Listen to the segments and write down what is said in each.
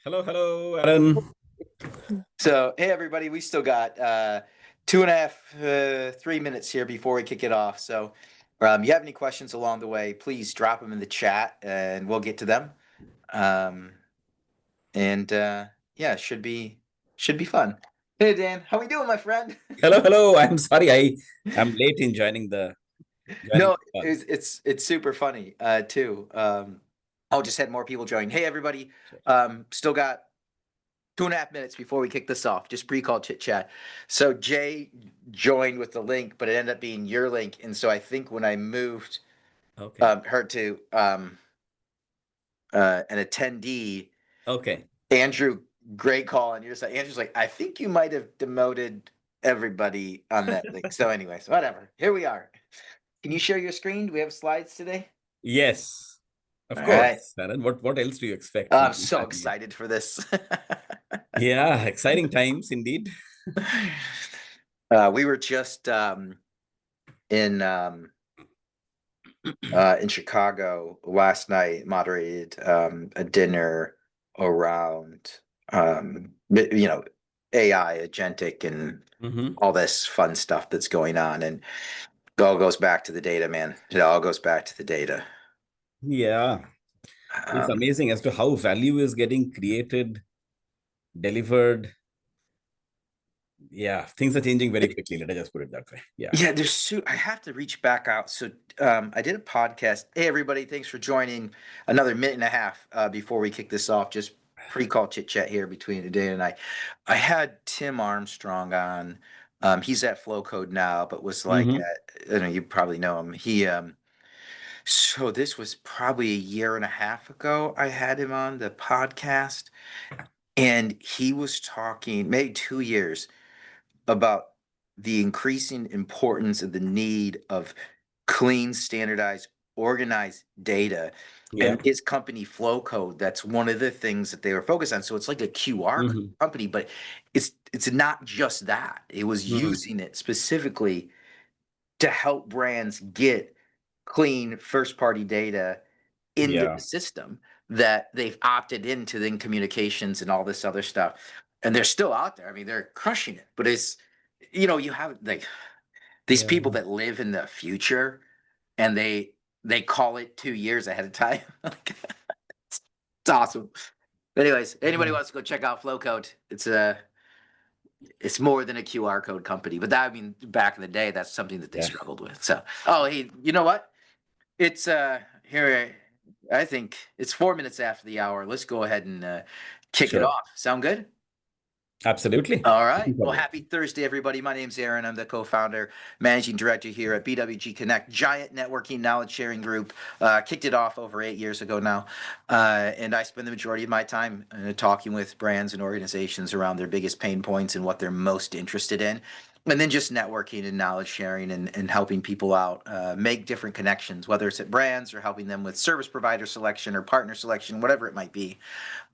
Hello, hello, Aaron. So, hey, everybody, we still got 2.5, 3 minutes here before we kick it off. So, you have any questions along the way, please drop them in the chat and we'll get to them. Yeah, should be fun. Hey, Dan, how we doing, my friend? Hello, hello. I'm sorry, I'm late in joining No, the call. it's super funny too. I'll just had more people join. Hey, everybody, Sure. still got 2.5 minutes before we kick this off, just pre-call chit chat. So Jay joined with the link, but it ended up being your link. And so I think when I moved Okay. her to an attendee, Okay. Andrew, great call. And Andrew's like, I think you might have demoted everybody on that link. So anyways, whatever. Here we are. Can you share your screen? Do we have slides today? Yes, of All right. course, Aaron. What else do you expect from I'm me so having it? excited for this. Yeah, exciting times indeed. We were just in in Chicago last night, moderated a dinner around AI, agentic, and Hmm. all this fun stuff that's going on. And it all goes back to the data, man. It all goes back to the data. Yeah, it's Um, amazing as to how value is getting created, delivered. Yeah, things are changing very quickly. Let us just put it that way. Yeah, yeah, I have to reach back out. So I did a podcast. Hey, everybody, thanks for joining. Another minute and a half before we kick this off. Just pre-call chit chat here between Udayan and I. I had Tim Armstrong on. He's at Flow Code now, but was like hmm, at, I don't know, you probably know him. So this was probably a year and a half ago. I had him on the podcast, and he was talking maybe 2 years about the increasing importance of the need of clean, standardized, organized data. yeah, And his company Flow Code, that's one of the things that they were focused on. So it's like a QR hmm, company, but it's not just that. It was hmm, using it specifically to help brands get clean first party data into yeah, the system that they've opted into then communications and all this other stuff. And they're still out there. I mean, they're crushing it. But you have like these yeah, people that live in the future and they call it 2 years ahead of time. It's awesome. Anyways, anybody yeah, wants to go check out Flowcode, it's more than a QR code company. But that, I mean, back in the day, that's something that they yeah. struggled with. So, oh, hey, you know what? It's here. I think it's 4 minutes after the hour. Let's go ahead and kick it Sure. off. Sound good? Absolutely. All right. Looking Well, forward. happy Thursday, everybody. My name's Aaron. I'm the co-founder, managing director here at BWG Connect, giant networking knowledge sharing group. Kicked it off over 8 years ago now. And I spend the majority of my time talking with brands and organizations around their biggest pain points and what they're most interested in. And then just networking and knowledge sharing and helping people out, make different connections, whether it's at brands or helping them with service provider selection or partner selection, whatever it might be.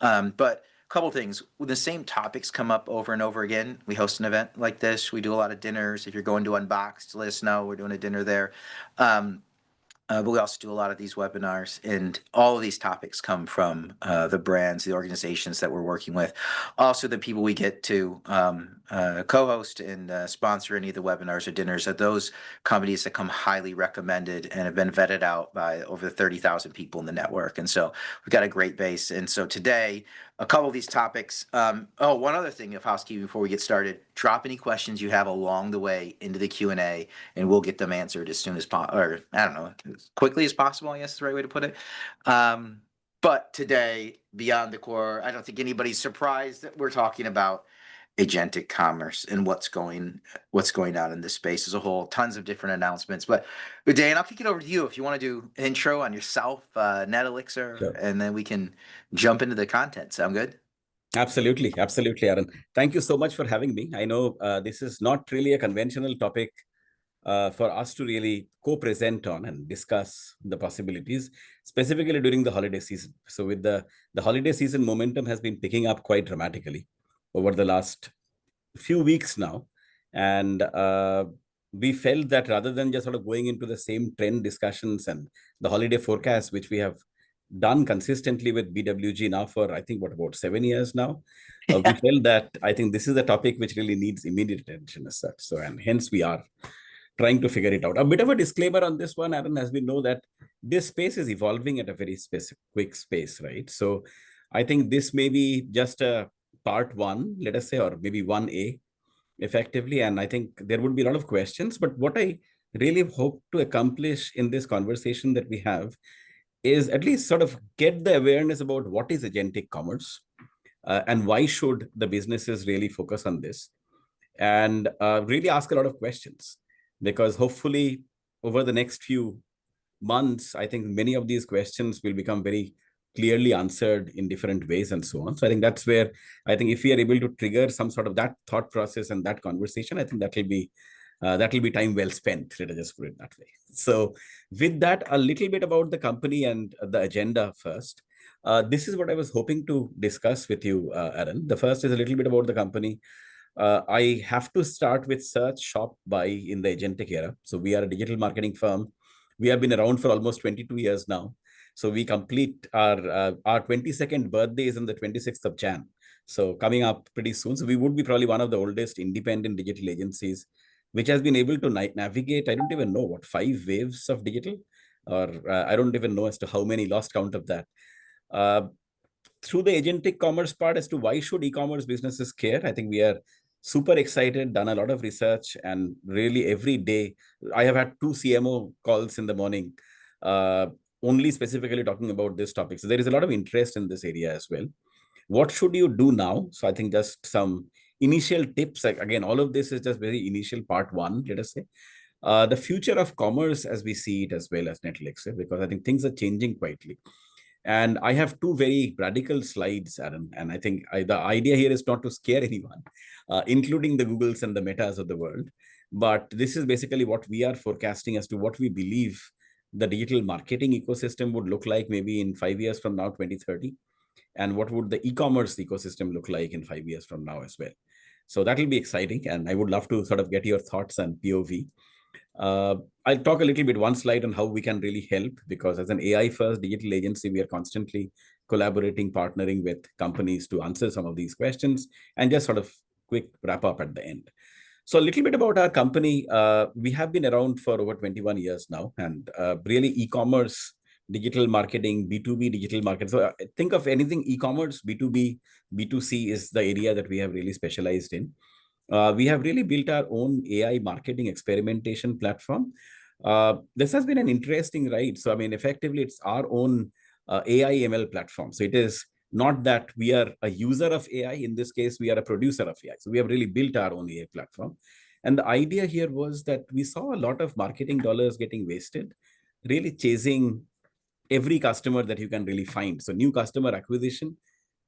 But a couple things. When the same topics come up over and over again, we host an event like this. We do a lot of dinners. If you're going to Unboxed, let us know. We're doing a dinner there. Um, but we also do a lot of these webinars, and all of these topics come from the brands, the organizations that we're working with. Also, the people we get to co-host and sponsor any of the webinars or dinners are those companies that come highly recommended and have been vetted out by over 30,000 people in the network. And so we've got a great base. And so today, a couple of these topics. One other thing of housekeeping before we get started: drop any questions you have along the way into the Q&A, and we'll get them answered as soon as possible, or I don't know, as quickly as possible, I guess is the right way to put it. But today, beyond the core, I don't think anybody's surprised that we're talking about agentic commerce and what's going on in this space as a whole. Tons of different announcements. But Dan, I'll kick it over to you if you want to do an intro on yourself, NetElixir, Sure. and then we can jump into the content. Sound good? Absolutely, absolutely, Aaron. Thank you so much for having me. I know this is not really a conventional topic for us to really co-present on and discuss the possibilities, specifically during the holiday season. So, with the holiday season, momentum has been picking up quite dramatically over the last few weeks now, and we felt that rather than just sort of going into the same trend discussions and the holiday forecast, which we have done consistently with BWG now for, I think, about 7 years now. We Yeah. felt that I think this is a topic which really needs immediate attention as such. So, and hence we are trying to figure it out. A bit of a disclaimer on this one, Aaron, as we know that this space is evolving at a very specific, quick space, right? So I think this may be just a part one, let us say, or maybe 1A effectively. And I think there would be a lot of questions. But what I really hope to accomplish in this conversation that we have is at least sort of get the awareness about what is agentic commerce and why should the businesses really focus on this, and really ask a lot of questions, because hopefully over the next few months, I think many of these questions will become very clearly answered in different ways and so on. So I think that's where I think if we are able to trigger some sort of that thought process and that conversation, I think that will be time well spent. Let us just put it that way. So with that, a little bit about the company and the agenda first. This is what I was hoping to discuss with you, Aaron. The first is a little bit about the company. I have to start with search, shop, buy in the agentic era. So we are a digital marketing firm. We have been around for almost 22 years now. So we complete our 22nd birthday is on the 26th of Jan. So coming up pretty soon. So we would be probably one of the oldest independent digital agencies, which has been able to navigate, I don't even know what, 5 waves of digital, or I don't even know as to how many, lost count of that. Uh, Through the agentic commerce part as to why should e-commerce businesses care, I think we are super excited, done a lot of research, and really every day I have had 2 CMO calls in the morning, uh, only specifically talking about this topic. So there is a lot of interest in this area as well. What should you do now? So I think just some initial tips. Like, again, all of this is just very initial part one, let us say. The future of commerce as we see it, as well as NetElixir, because I think things are changing quietly. And I have 2 very radical slides, Aaron. And I think the idea here is not to scare anyone, including the Googles and the Metas of the world. But this is basically what we are forecasting as to what we believe the digital marketing ecosystem would look like maybe in 5 years from now, 2030. And what would the e-commerce ecosystem look like in 5 years from now as well. So that will be exciting. And I would love to sort of get your thoughts and POV. Uh, I'll talk a little bit one slide on how we can really help, because as an AI first digital agency, we are constantly collaborating, partnering with companies to answer some of these questions, and just sort of quick wrap up at the end. So a little bit about our company. We have been around for over 21 years now, and really e-commerce, digital marketing, B2B digital market. So think of anything e-commerce, B2B, B2C is the area that we have really specialized in. We have really built our own AI marketing experimentation platform. This has been an interesting ride. So, I mean, effectively, it's our own AI ML platform. So it is not that we are a user of AI. In this case, we are a producer of AI. So we have really built our own AI platform. And the idea here was that we saw a lot of marketing dollars getting wasted, really chasing every customer that you can really find. So new customer acquisition,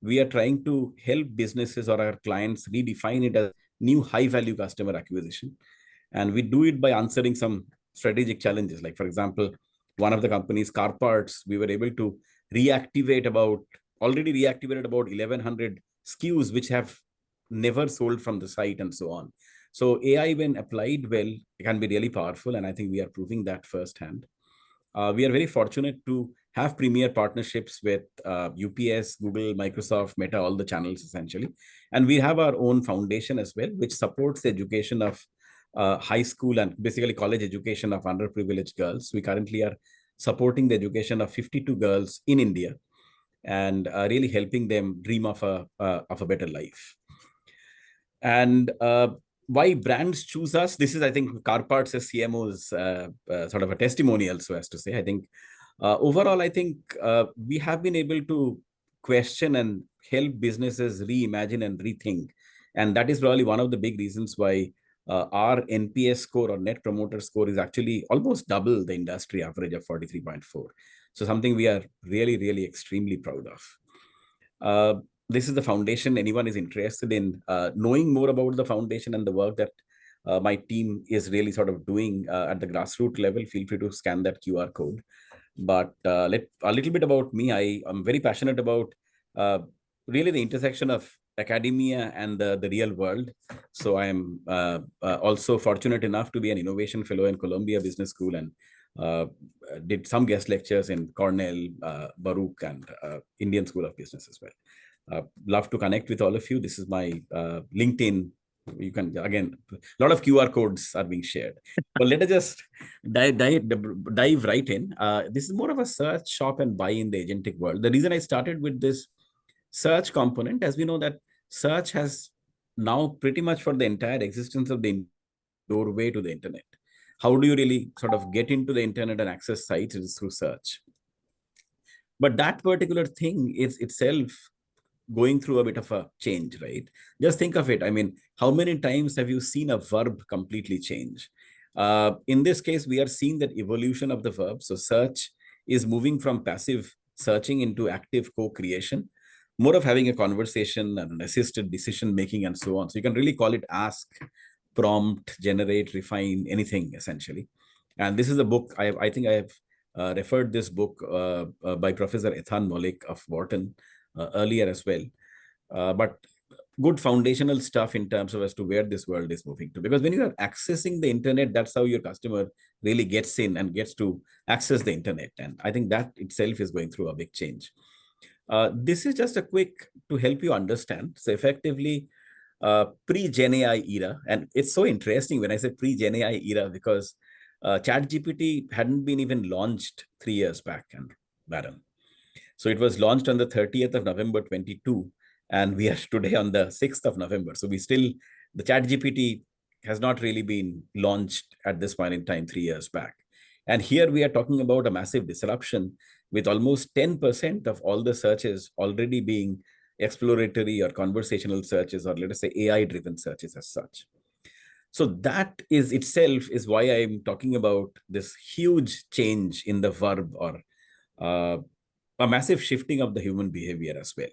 we are trying to help businesses or our clients redefine it as new high value customer acquisition. And we do it by answering some strategic challenges. Like, for example, one of the companies, car parts, we were able to already reactivated about 1100 SKUs, which have never sold from the site and so on. So AI, when applied well, can be really powerful. And I think we are proving that firsthand. We are very fortunate to have premier partnerships with UPS, Google, Microsoft, Meta, all the channels essentially. And we have our own foundation as well, which supports the education of high school and basically college education of underprivileged girls. We currently are supporting the education of 52 girls in India, and really helping them dream of a better life. And why brands choose us? This is, I think, car parts as CMO's sort of a testimonial, so as to say. I think overall, I think we have been able to question and help businesses reimagine and rethink. And that is probably one of the big reasons why our NPS score, or net promoter score, is actually almost double the industry average of 43.4. So something we are really, really extremely proud of. This is the foundation. Anyone is interested in knowing more about the foundation and the work that my team is really sort of doing at the grassroots level, feel free to scan that QR code. But a little bit about me. I am very passionate about really the intersection of academia and the real world. So I am also fortunate enough to be an innovation fellow in Columbia Business School, and did some guest lectures in Cornell, Baruch, and Indian School of Business as well. Love to connect with all of you. This is my LinkedIn. You can, again, a lot of QR codes are being shared. But let us just dive right in. This is more of a search, shop, and buy in the agentic world. The reason I started with this search component, as we know that search has now pretty much for the entire existence of the doorway to the internet. How do you really sort of get into the internet and access sites? It is through search. But that particular thing is itself going through a bit of a change, right? Just think of it. I mean, how many times have you seen a verb completely change? In this case, we are seeing that evolution of the verb. So search is moving from passive searching into active co-creation, more of having a conversation and an assisted decision making and so on. So you can really call it ask, prompt, generate, refine, anything essentially. And this is a book, I think I have referred this book by Professor Ethan Mollick of Wharton earlier as well. But good foundational stuff in terms of as to where this world is moving to. Because when you are accessing the internet, that's how your customer really gets in and gets to access the internet. And I think that itself is going through a big change. This is just a quick to help you understand. So effectively, pre-Gen AI era, and it's so interesting when I say pre-Gen AI era because ChatGPT hadn't been even launched 3 years back, and Baron. So it was launched on the 30th of November 22, and we are today on the 6th of November. So the ChatGPT has not really been launched at this point in time 3 years back. And here we are talking about a massive disruption with almost 10% of all the searches already being exploratory or conversational searches, or let us say AI-driven searches as such. So that is itself is why I'm talking about this huge change in the verb, or a massive shifting of the human behavior as well.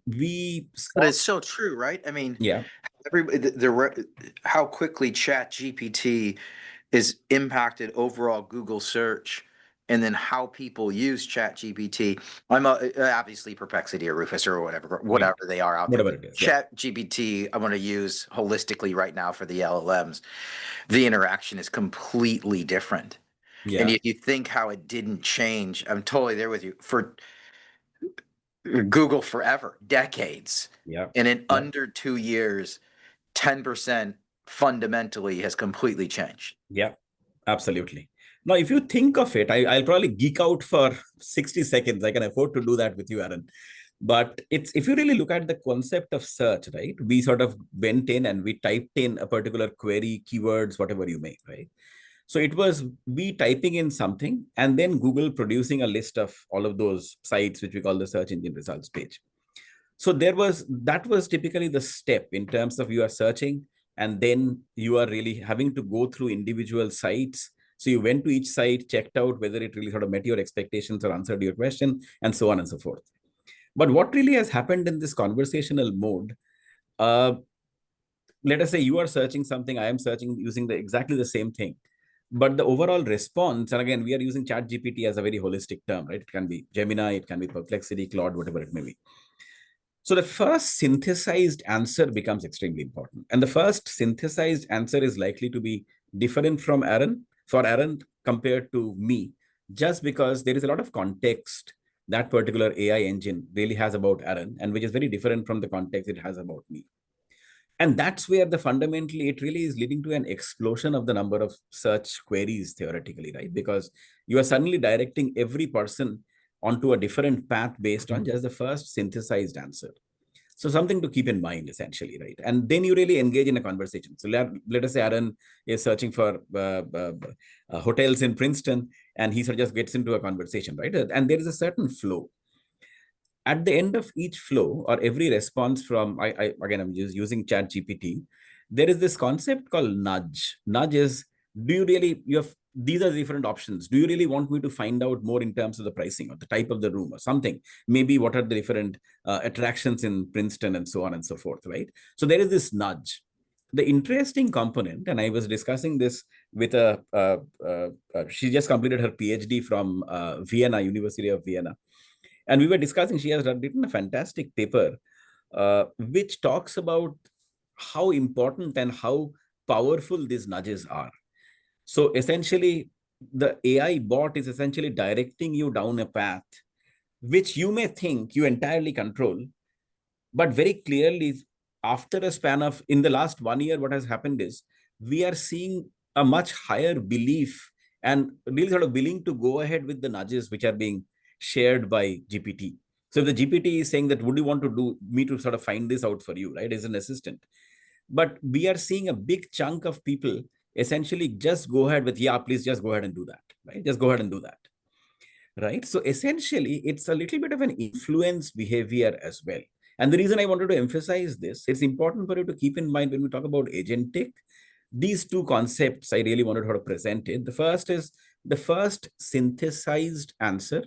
But it's so true, right? I mean, yeah, how quickly ChatGPT is impacted overall Google search, and then how people use ChatGPT. I'm obviously Perplexity or Rufus or whatever right. they are out Whatever there. it is, yeah. ChatGPT, I'm going to use holistically right now for the LLMs. The interaction is completely different. Yeah. And if you think how it didn't change, I'm totally there with you. For Google forever, decades. Yeah. And in under 2 years, 10% fundamentally has completely changed. Yeah, absolutely. Now, if you think of it, I'll probably geek out for 60 seconds. I can afford to do that with you, Aaron. But it's if you really look at the concept of search, right? We sort of went in and we typed in a particular query, keywords, whatever you may, right? So it was we typing in something and then Google producing a list of all of those sites, which we call the search engine results page. So that was typically the step in terms of you are searching and then you are really having to go through individual sites. So you went to each site, checked out whether it really sort of met your expectations or answered your question, and so on and so forth. But what really has happened in this conversational mode, let us say you are searching something, I am searching using exactly the same thing. But the overall response, and again, we are using ChatGPT as a very holistic term, right? It can be Gemini, it can be Perplexity, Claude, whatever it may be. So the first synthesized answer becomes extremely important. And the first synthesized answer is likely to be different for Aaron compared to me, just because there is a lot of context that particular AI engine really has about Aaron, and which is very different from the context it has about me. And that's where fundamentally it really is leading to an explosion of the number of search queries theoretically, right? Because you are suddenly directing every person onto a different path based on just the first synthesized answer. So something to keep in mind essentially, right? And then you really engage in a conversation. So let us say Aaron is searching for hotels in Princeton, and he sort of just gets into a conversation, right? And there is a certain flow. At the end of each flow or every response from, I'm just using ChatGPT, there is this concept called nudge. Nudge is, these are the different options. Do you really want me to find out more in terms of the pricing or the type of the room or something? Maybe what are the different attractions in Princeton and so on and so forth, right? So there is this nudge. The interesting component, and I was discussing this with she just completed her PhD from Vienna, University of Vienna. And we were discussing, she has written a fantastic paper, which talks about how important and how powerful these nudges are. So essentially, the AI bot is essentially directing you down a path which you may think you entirely control, but very clearly, after a span of, in the last 1 year, what has happened is we are seeing a much higher belief and really sort of willing to go ahead with the nudges which are being shared by GPT. So if the GPT is saying that, would you want to do me to sort of find this out for you, right, as an assistant? But we are seeing a big chunk of people essentially just go ahead with, yeah, please just go ahead and do that, right? Just go ahead and do that, right? So essentially, it's a little bit of an influence behavior as well. And the reason I wanted to emphasize this, it's important for you to keep in mind when we talk about agentic, these two concepts I really wanted her to present it. The first is the first synthesized answer,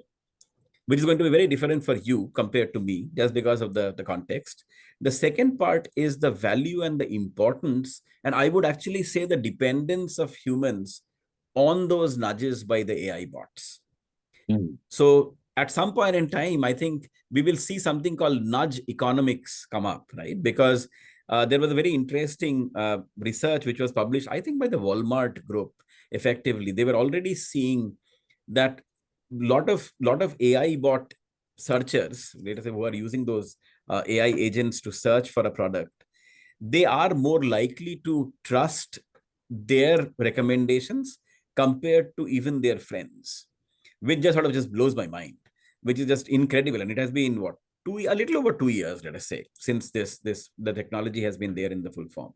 which is going to be very different for you compared to me, just because of the context. The second part is the value and the importance, and I would actually say the dependence of humans on those nudges by the AI bots. So at some point in time, I think we will see something called nudge economics come up, right? Because there was a very interesting research which was published, I think, by the Walmart group. Effectively, they were already seeing that lot of AI bot searchers, let us say, who are using those AI agents to search for a product, they are more likely to trust their recommendations compared to even their friends, which just sort of just blows my mind, which is just incredible. And it has been what, a little over 2 years, let us say, since the technology has been there in the full form.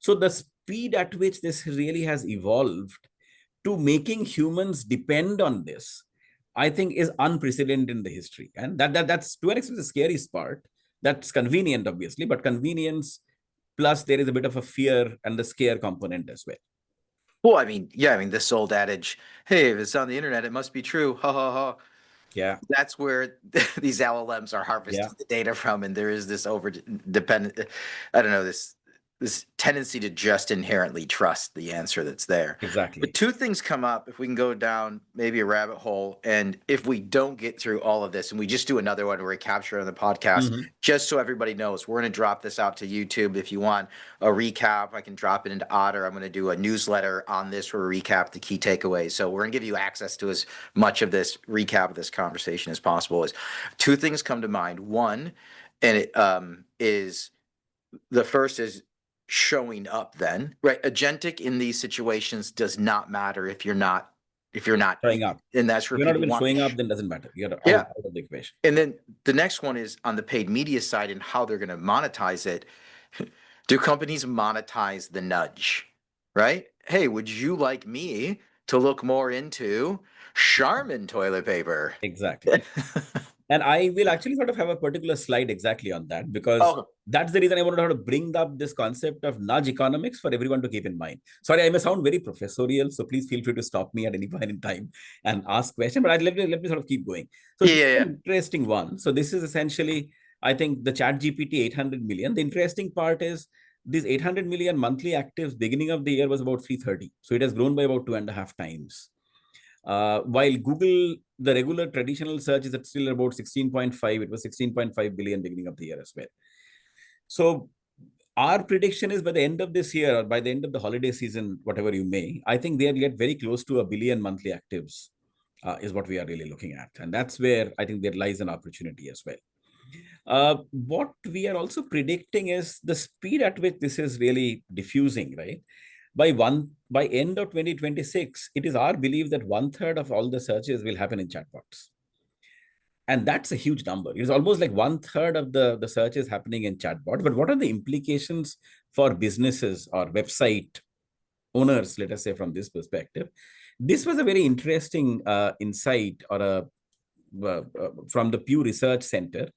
So the speed at which this really has evolved to making humans depend on this, I think, is unprecedented in the history. And that's to an extent the scariest part. That's convenient, obviously, but convenience plus there is a bit of a fear and the scare component as well. Well, I mean, yeah, I mean, this old adage, hey, if it's on the internet, it must be true. Ha ha ha. Yeah. That's where these LLMs are harvesting the data from, and there is this over dependent, I don't know, this tendency to just inherently trust the answer that's there. Exactly. But two things come up if we can go down maybe a rabbit hole, and if we don't get through all of this, and we just do another one where we capture it on the podcast, just so everybody knows, we're going to drop this out to YouTube. If you want a recap, I can drop it into Otter. I'm going to do a newsletter on this where we recap the key takeaways. So we're going to give you access to as much of this recap of this conversation as possible. Is two things come to mind. One, and it is the first is showing up then, right? Agentic in these situations does not matter if you're not showing up. And that's where you're not people even want. showing up, then doesn't matter. You're out of the equation. And then the next one is on the paid media side and how they're going to monetize it. Do companies monetize the nudge, right? Hey, would you like me to look more into Charmin toilet paper? Exactly. And I will actually sort of have a particular slide exactly on that, because that's the reason I wanted to bring up this concept of nudge economics for everyone to keep in mind. Sorry, I may sound very professorial, so please feel free to stop me at any point in time and ask questions, but let me sort of keep going. So this is an interesting one. So this is essentially, I think, the ChatGPT 800 million. The interesting part is these 800 million monthly actives beginning of the year was about 330. So it has grown by about 2.5 times. While Google, the regular traditional search is at still about 16.5, it was 16.5 billion beginning of the year as well. So our prediction is by the end of this year, or by the end of the holiday season, whatever you may, I think they'll get very close to 1 billion monthly actives is what we are really looking at. And that's where I think there lies an opportunity as well. What we are also predicting is the speed at which this is really diffusing, right? By end of 2026, it is our belief that 1/3 of all the searches will happen in chatbots. And that's a huge number. It's almost like 1/3 of the searches happening in chatbot. But what are the implications for businesses or website owners, let us say, from this perspective? This was a very interesting insight from the Pew Research Center.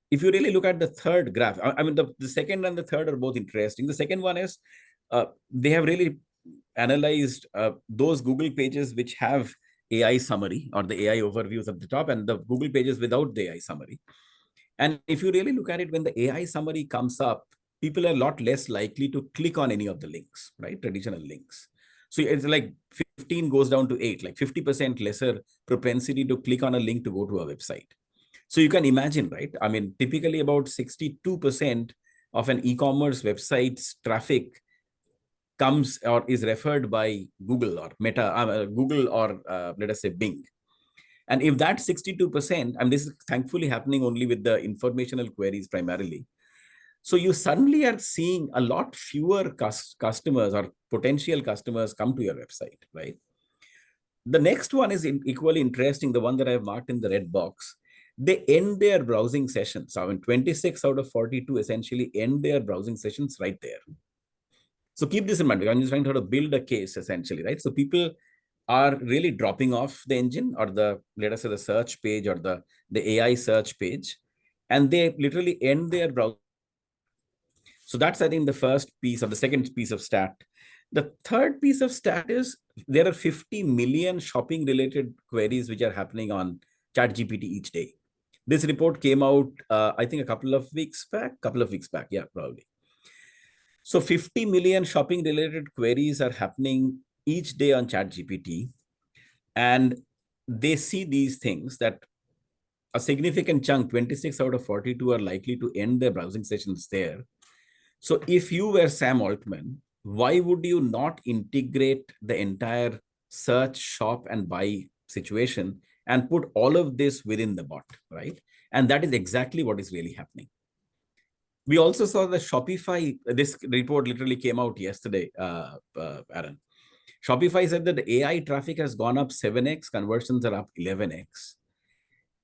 If you really look at the third graph, I mean, the second and the third are both interesting. The second one is they have really analyzed those Google pages which have AI summary or the AI overviews at the top, and the Google pages without the AI summary. And if you really look at it, when the AI summary comes up, people are a lot less likely to click on any of the links, right? Traditional links. So it's like 15 goes down to 8, like 50% lesser propensity to click on a link to go to a website. So you can imagine, right? I mean, typically about 62% of an e-commerce website's traffic comes or is referred by Google or Google or let us say Bing. And if that's 62%, and this is thankfully happening only with the informational queries primarily. So you suddenly are seeing a lot fewer customers or potential customers come to your website, right? The next one is equally interesting, the one that I've marked in the red box. They end their browsing sessions. I mean, 26 out of 42 essentially end their browsing sessions right there. So keep this in mind, because I'm just trying to build a case essentially, right? So people are really dropping off the engine or the, let us say, the search page or the AI search page, and they literally end their browser. So that's, I think, the first piece or the second piece of stat. The third piece of stat is there are 50 million shopping related queries which are happening on ChatGPT each day. This report came out, I think, a couple of weeks back. Yeah, probably. So 50 million shopping related queries are happening each day on ChatGPT. And they see these things that a significant chunk, 26 out of 42, are likely to end their browsing sessions there. So if you were Sam Altman, why would you not integrate the entire search, shop, and buy situation and put all of this within the bot, right? And that is exactly what is really happening. We also saw the Shopify, this report literally came out yesterday, Aaron. Shopify said that the AI traffic has gone up 7x, conversions are up 11x.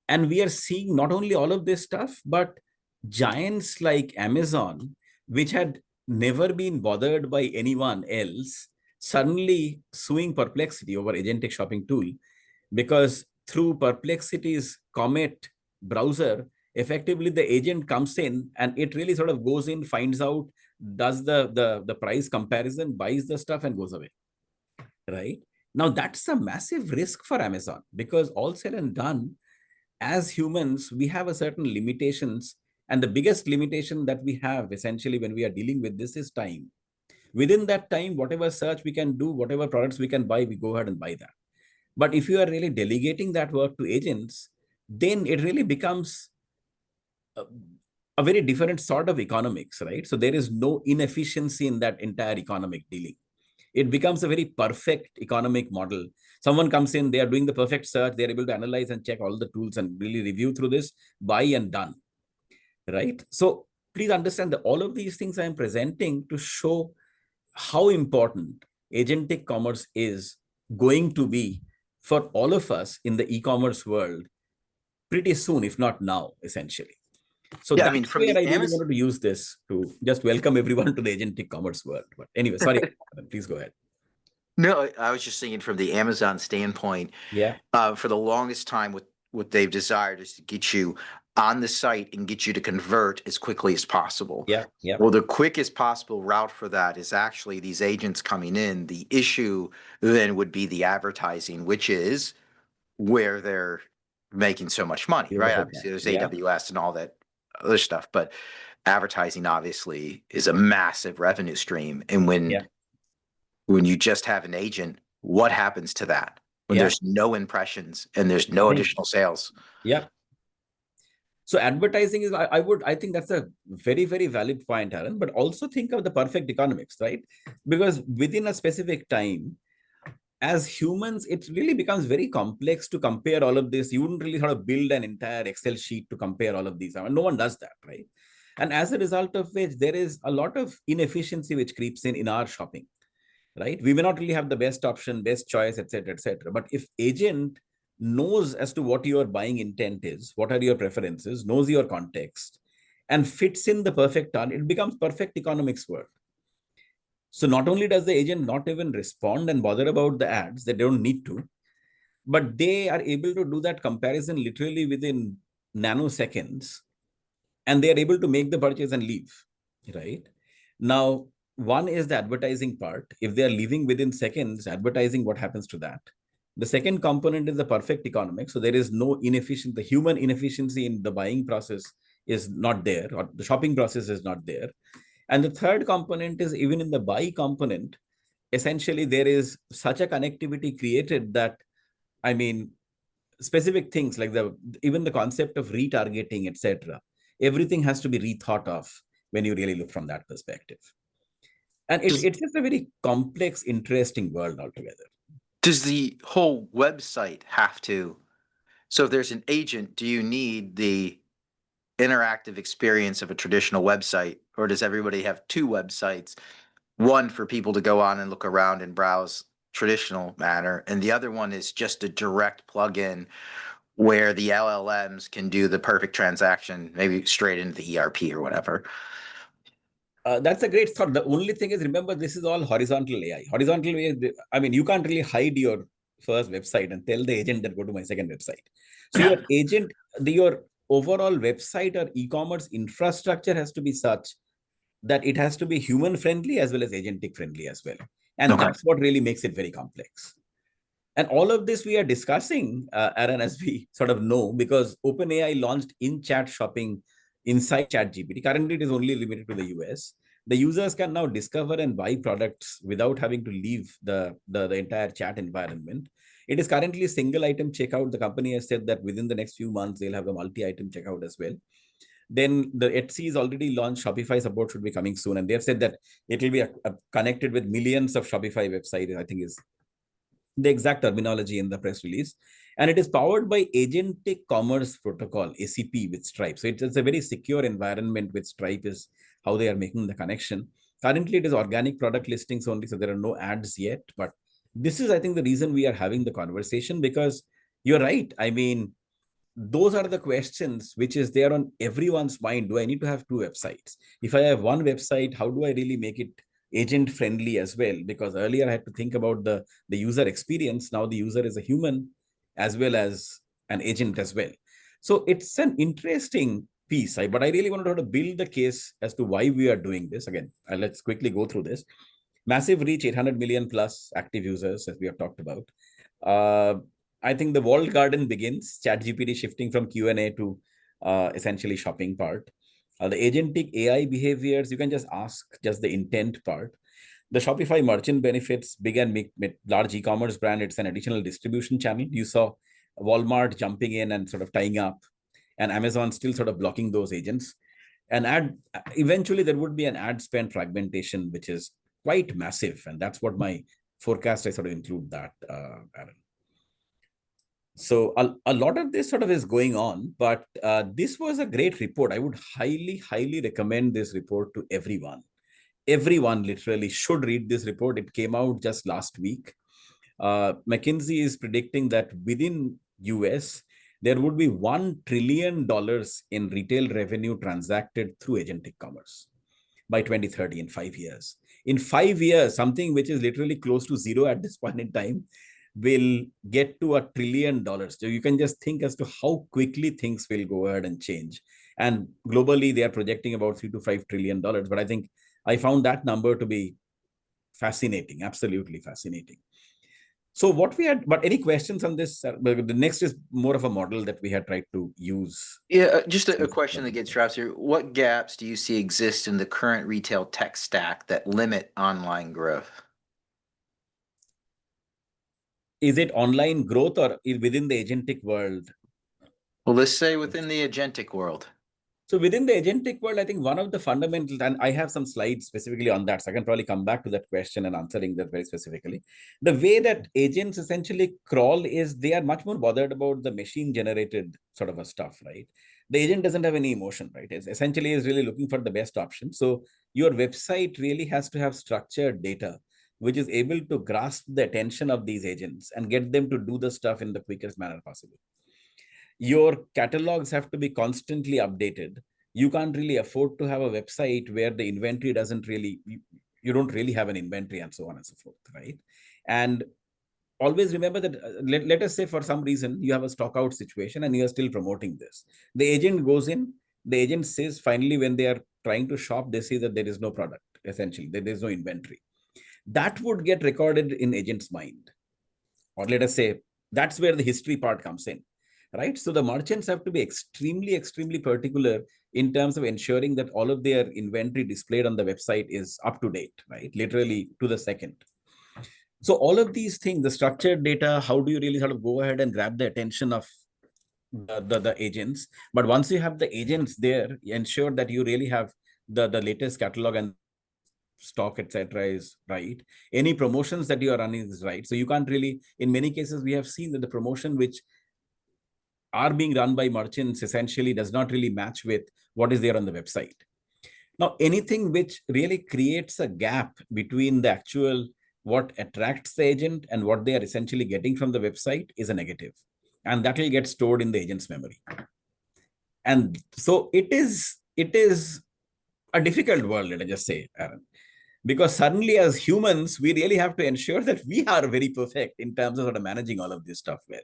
And we are seeing not only all of this stuff, but giants like Amazon, which had never been bothered by anyone else, suddenly suing Perplexity over agentic shopping tool, because through Perplexity's Comet browser, effectively the agent comes in and it really sort of goes in, finds out, does the price comparison, buys the stuff, and goes away. Right? Now, that's a massive risk for Amazon, because all said and done, as humans, we have a certain limitations. And the biggest limitation that we have essentially when we are dealing with this is time. Within that time, whatever search we can do, whatever products we can buy, we go ahead and buy that. But if you are really delegating that work to agents, then it really becomes a very different sort of economics, right? So there is no inefficiency in that entire economic dealing. It becomes a very perfect economic model. Someone comes in, they are doing the perfect search, they're able to analyze and check all the tools and really review through this, buy and done, right? So please understand that all of these things I am presenting to show how important agentic commerce is going to be for all of us in the e-commerce world pretty soon, if not now, essentially. So Yeah, that's I mean, from where the I really Amazon, wanted to use this to just welcome everyone to the agentic commerce world. But anyway, sorry, please go ahead. no, I was just thinking from the Amazon standpoint, Yeah, for the longest time, what they've desired is to get you on the site and get you to convert as quickly as possible. yeah, yeah. Well, the quickest possible route for that is actually these agents coming in. The issue then would be the advertising, which is where they're making so much money, You're the right? whole Obviously, point. there's Yeah, AWS and all that other stuff, but advertising obviously is a massive revenue stream. And yeah, when you just have an agent, what happens to that when yeah. there's no impressions and there's no Nothing. additional sales? Yeah. So advertising is, I think that's a very, very valid point, Aaron, but also think of the perfect economics, right? Because within a specific time, as humans, it really becomes very complex to compare all of this. You wouldn't really sort of build an entire Excel sheet to compare all of these. I mean, no one does that, right? And as a result of which, there is a lot of inefficiency which creeps in our shopping, right? We may not really have the best option, best choice, etc., etc. But if agent knows as to what your buying intent is, what are your preferences, knows your context, and fits in the perfect target, it becomes perfect economics world. So not only does the agent not even respond and bother about the ads, they don't need to, but they are able to do that comparison literally within nanoseconds, and they are able to make the purchase and leave, right? Now, one is the advertising part. If they are leaving within seconds, advertising, what happens to that? The second component is the perfect economics. So there is no inefficient, the human inefficiency in the buying process is not there, or the shopping process is not there. And the third component is even in the buy component, essentially there is such a connectivity created that, I mean, specific things like even the concept of retargeting, etc., everything has to be rethought of when you really look from that perspective. And it's just a very complex, interesting world altogether. Does the whole website have to? So if there's an agent, do you need the interactive experience of a traditional website, or does everybody have two websites? One for people to go on and look around and browse traditional manner, and the other one is just a direct plugin where the LLMs can do the perfect transaction, maybe straight into the ERP or whatever. That's a great thought. The only thing is, remember, this is all horizontal AI. Horizontal AI, I mean, you can't really hide your first website and tell the agent that go to my second website. So your agent, your overall website or e-commerce infrastructure has to be such that it has to be human friendly as well as agentic friendly as well. And Okay. that's what really makes it very complex. And all of this we are discussing, Aaron, as we sort of know, because OpenAI launched in-chat shopping inside ChatGPT. Currently, it is only limited to the US. The users can now discover and buy products without having to leave the entire chat environment. It is currently single item checkout. The company has said that within the next few months, they'll have a multi-item checkout as well. Then the Etsy is already launched. Shopify support should be coming soon. And they've said that it will be connected with millions of Shopify websites, I think is the exact terminology in the press release. And it is powered by Agentic Commerce Protocol, ACP, with Stripe. So it's a very secure environment with Stripe is how they are making the connection. Currently, it is organic product listings only, so there are no ads yet. But this is, I think, the reason we are having the conversation, because you're right. I mean, those are the questions which is there on everyone's mind. Do I need to have two websites? If I have one website, how do I really make it agent friendly as well? Because earlier I had to think about the user experience. Now the user is a human as well as an agent as well. So it's an interesting piece. But I really wanted to build the case as to why we are doing this. Again, let's quickly go through this. Massive reach, 800 million plus active users, as we have talked about. I think the walled garden begins, ChatGPT shifting from Q&A to essentially shopping part. The agentic AI behaviors, you can just ask just the intent part. The Shopify merchant benefits, big and large e-commerce brand, it's an additional distribution channel. You saw Walmart jumping in and sort of tying up, and Amazon still sort of blocking those agents. And eventually there would be an ad spend fragmentation, which is quite massive. And that's what my forecast, I sort of include that, Aaron. So a lot of this sort of is going on, but this was a great report. I would highly, highly recommend this report to everyone. Everyone literally should read this report. It came out just last week. McKinsey is predicting that within US, there would be $1 trillion in retail revenue transacted through agentic commerce by 2030, in 5 years. In 5 years, something which is literally close to zero at this point in time will get to $1 trillion. So you can just think as to how quickly things will go ahead and change. And globally, they are projecting about $3 to $5 trillion. But I think I found that number to be fascinating, absolutely fascinating. So what we had, but any questions on this? The next is more of a model that we had tried to use. Yeah, just a question that gets dropped here. What gaps do you see exist in the current retail tech stack that limit online growth? Is it online growth or within the agentic world? Well, let's say within the agentic world. So within the agentic world, I think one of the fundamentals, and I have some slides specifically on that, so I can probably come back to that question and answering that very specifically. The way that agents essentially crawl is they are much more bothered about the machine generated sort of a stuff, right? The agent doesn't have any emotion, right? It's essentially is really looking for the best option. So your website really has to have structured data, which is able to grasp the attention of these agents and get them to do the stuff in the quickest manner possible. Your catalogs have to be constantly updated. You can't really afford to have a website where the inventory doesn't really, you don't really have an inventory and so on and so forth, right? And always remember that, let us say for some reason you have a stock out situation and you are still promoting this. The agent goes in, the agent says finally when they are trying to shop, they see that there is no product, essentially, there is no inventory. That would get recorded in agent's mind. Or let us say, that's where the history part comes in, right? So the merchants have to be extremely, extremely particular in terms of ensuring that all of their inventory displayed on the website is up to date, right? Literally to the second. So all of these things, the structured data, how do you really sort of go ahead and grab the attention of the agents? But once you have the agents there, ensure that you really have the latest catalog and stock, etc., is right. Any promotions that you are running is right. So you can't really, in many cases, we have seen that the promotion which are being run by merchants essentially does not really match with what is there on the website. Now, anything which really creates a gap between the actual what attracts the agent and what they are essentially getting from the website is a negative. And that will get stored in the agent's memory. And so it is a difficult world, let us just say, Aaron. Because suddenly as humans, we really have to ensure that we are very perfect in terms of sort of managing all of this stuff well.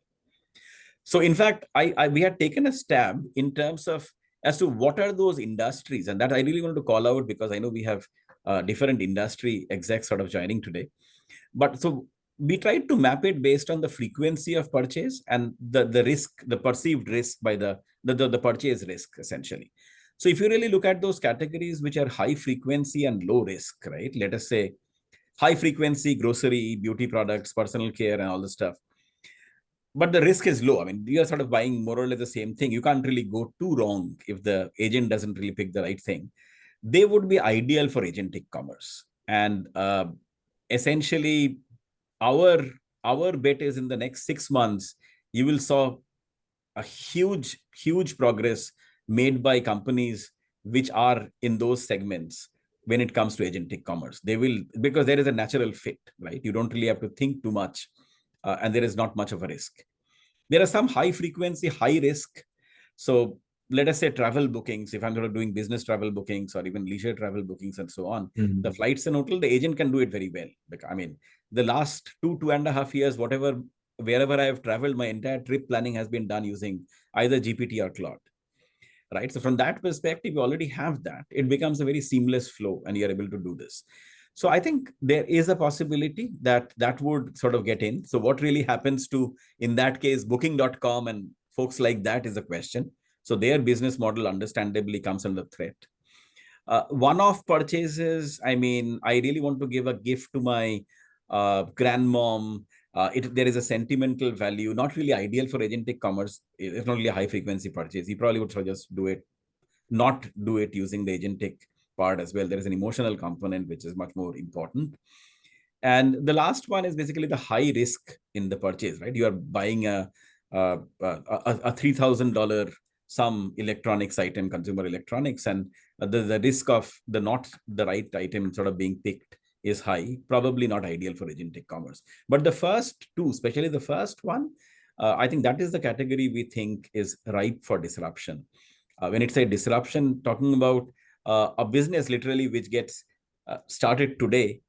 So in fact, we had taken a stab in terms of as to what are those industries, and that I really want to call out because I know we have different industry execs sort of joining today. But so we tried to map it based on the frequency of purchase and the risk, the perceived risk by the purchase risk, essentially. So if you really look at those categories which are high frequency and low risk, right? Let us say high frequency, grocery, beauty products, personal care, and all this stuff. But the risk is low. I mean, you are sort of buying more or less the same thing. You can't really go too wrong if the agent doesn't really pick the right thing. They would be ideal for agentic commerce. And essentially, our bet is in the next 6 months, you will saw a huge progress made by companies which are in those segments when it comes to agentic commerce. They will, because there is a natural fit, right? You don't really have to think too much, and there is not much of a risk. There are some high frequency, high risk. So let us say travel bookings, if I'm sort of doing business travel bookings or even leisure travel bookings and so on, the flights and hotel, the agent can do it very well. I mean, the last 2.5 years, wherever I have traveled, my entire trip planning has been done using either GPT or Claude, right? So from that perspective, you already have that. It becomes a very seamless flow and you're able to do this. So I think there is a possibility that that would sort of get in. So what really happens to, in that case, booking.com and folks like that is a question. So their business model understandably comes under threat. One-off purchases, I mean, I really want to give a gift to my grandmom. There is a sentimental value, not really ideal for agentic commerce. It's not really a high frequency purchase. You probably would just not do it using the agentic part as well. There is an emotional component, which is much more important. And the last one is basically the high risk in the purchase, right? You are buying a $3,000 some electronics item, consumer electronics, and the risk of not the right item sort of being picked is high, probably not ideal for agentic commerce. But the first two, especially the first one, I think that is the category we think is ripe for disruption. When it's a disruption, talking about a business literally which gets started today,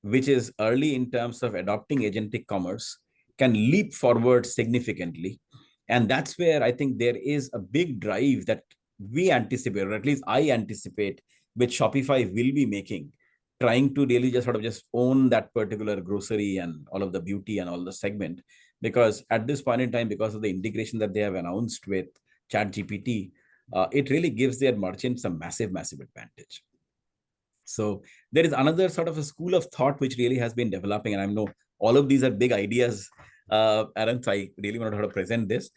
which is early in terms of adopting agentic commerce, can leap forward significantly. And that's where I think there is a big drive that we anticipate, or at least I anticipate, which Shopify will be making, trying to really just sort of just own that particular grocery and all of the beauty and all the segment. Because at this point in time, because of the integration that they have announced with ChatGPT, it really gives their merchants a massive advantage. So there is another sort of a school of thought which really has been developing, and I know all of these are big ideas, Aaron, so I really want to present this.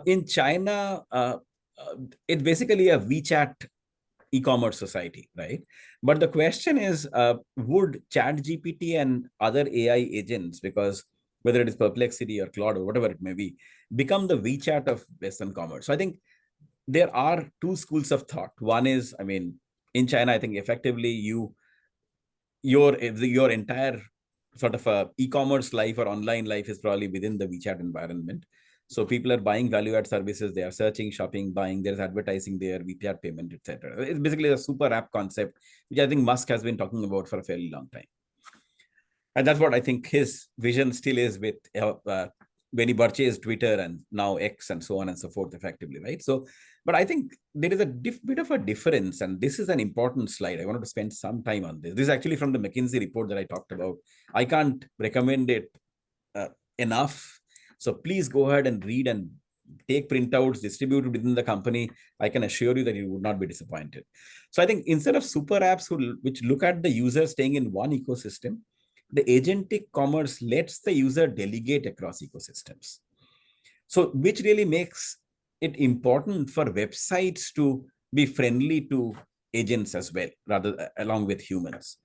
In China, it's basically a WeChat e-commerce society, right? But the question is, would ChatGPT and other AI agents, because whether it is Perplexity or Claude or whatever it may be, become the WeChat of Western commerce? So I think there are two schools of thought. One is, I mean, in China, I think effectively your entire sort of e-commerce life or online life is probably within the WeChat environment. So people are buying value-add services. They are searching, shopping, buying. There's advertising there, WeChat payment, etc. It's basically a super app concept, which I think Musk has been talking about for a fairly long time. And that's what I think his vision still is with when he purchased Twitter and now X and so on and so forth effectively, right? So, but I think there is a bit of a difference, and this is an important slide. I wanted to spend some time on this. This is actually from the McKinsey report that I talked about. I can't recommend it enough. So please go ahead and read and take printouts, distribute it within the company. I can assure you that you would not be disappointed. So I think instead of super apps which look at the user staying in one ecosystem, the agentic commerce lets the user delegate across ecosystems. So which really makes it important for websites to be friendly to agents as well, rather along with humans.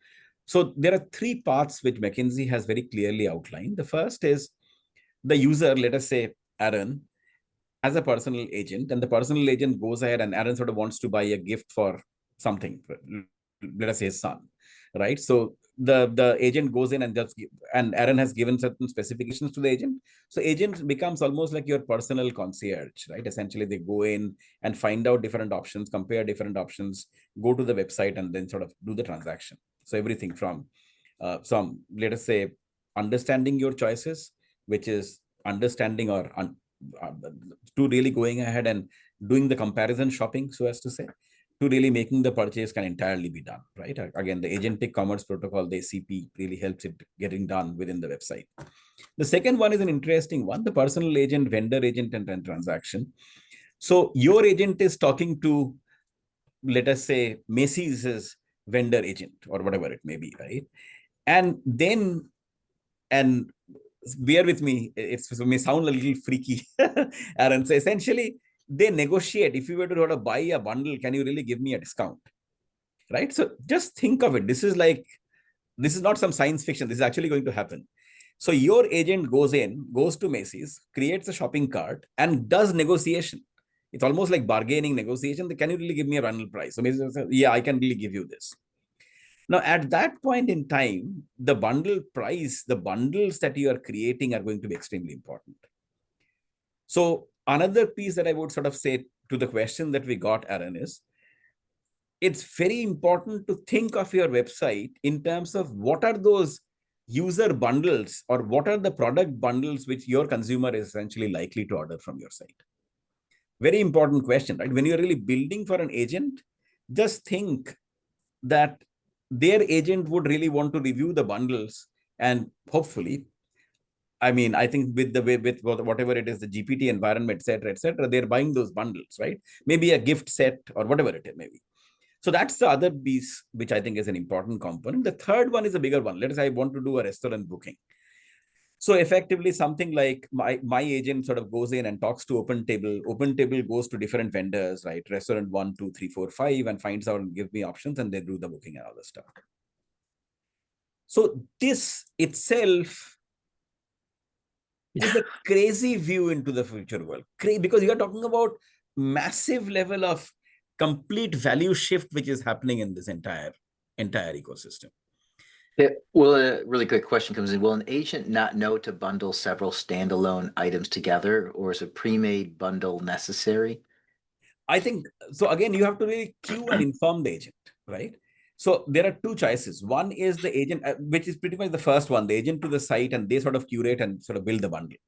So there are three paths which McKinsey has very clearly outlined. The first is the user, let us say Aaron, as a personal agent, and the personal agent goes ahead and Aaron sort of wants to buy a gift for something, let us say his son, right? So the agent goes in and just, and Aaron has given certain specifications to the agent. So agent becomes almost like your personal concierge, right? Essentially, they go in and find out different options, compare different options, go to the website, and then sort of do the transaction. So everything from some, let us say, understanding your choices, which is understanding or uh, to really going ahead and doing the comparison shopping, so as to say, to really making the purchase can entirely be done, right? Again, the agentic commerce protocol, the ACP, really helps it getting done within the website. The second one is an interesting one, the personal agent, vendor agent, and transaction. So your agent is talking to, let us say, Macy's vendor agent or whatever it may be, right? And then, and bear with me, it may sound a little freaky, Aaron. So essentially, they negotiate. If you were to sort of buy a bundle, can you really give me a discount? Right? So just think of it. This is not some science fiction. This is actually going to happen. So your agent goes to Macy's, creates a shopping cart, and does negotiation. It's almost like bargaining negotiation. Can you really give me a bundle price? So Macy's says, yeah, I can really give you this. Now, at that point in time, the bundle price, the bundles that you are creating are going to be extremely important. So another piece that I would sort of say to the question that we got, Aaron, is it's very important to think of your website in terms of what are those user bundles or what are the product bundles which your consumer is essentially likely to order from your site. Very important question, right? When you're really building for an agent, just think that their agent would really want to review the bundles, and hopefully, I mean, I think with the way, with whatever it is, the GPT environment, et cetera, they're buying those bundles, right? Maybe a gift set or whatever it may be. So that's the other piece, which I think is an important component. The third one is a bigger one. Let us say I want to do a restaurant booking. So effectively, something like my agent sort of goes in and talks to OpenTable. OpenTable goes to different vendors, right? Restaurant 1, 2, 3, 4, 5, and finds out and give me options, and they do the booking and all the stuff. So this itself is a crazy view into the future world. Because you are talking about massive level of complete value shift, which is happening in this entire ecosystem. Yeah, well, a really good question comes in. Will an agent not know to bundle several standalone items together, or is a pre-made bundle necessary? I think, so again, you have to really cue and inform the agent, right? So there are two choices. One is the agent, which is pretty much the first one, the agent to the site, and they sort of curate and sort of build the bundle.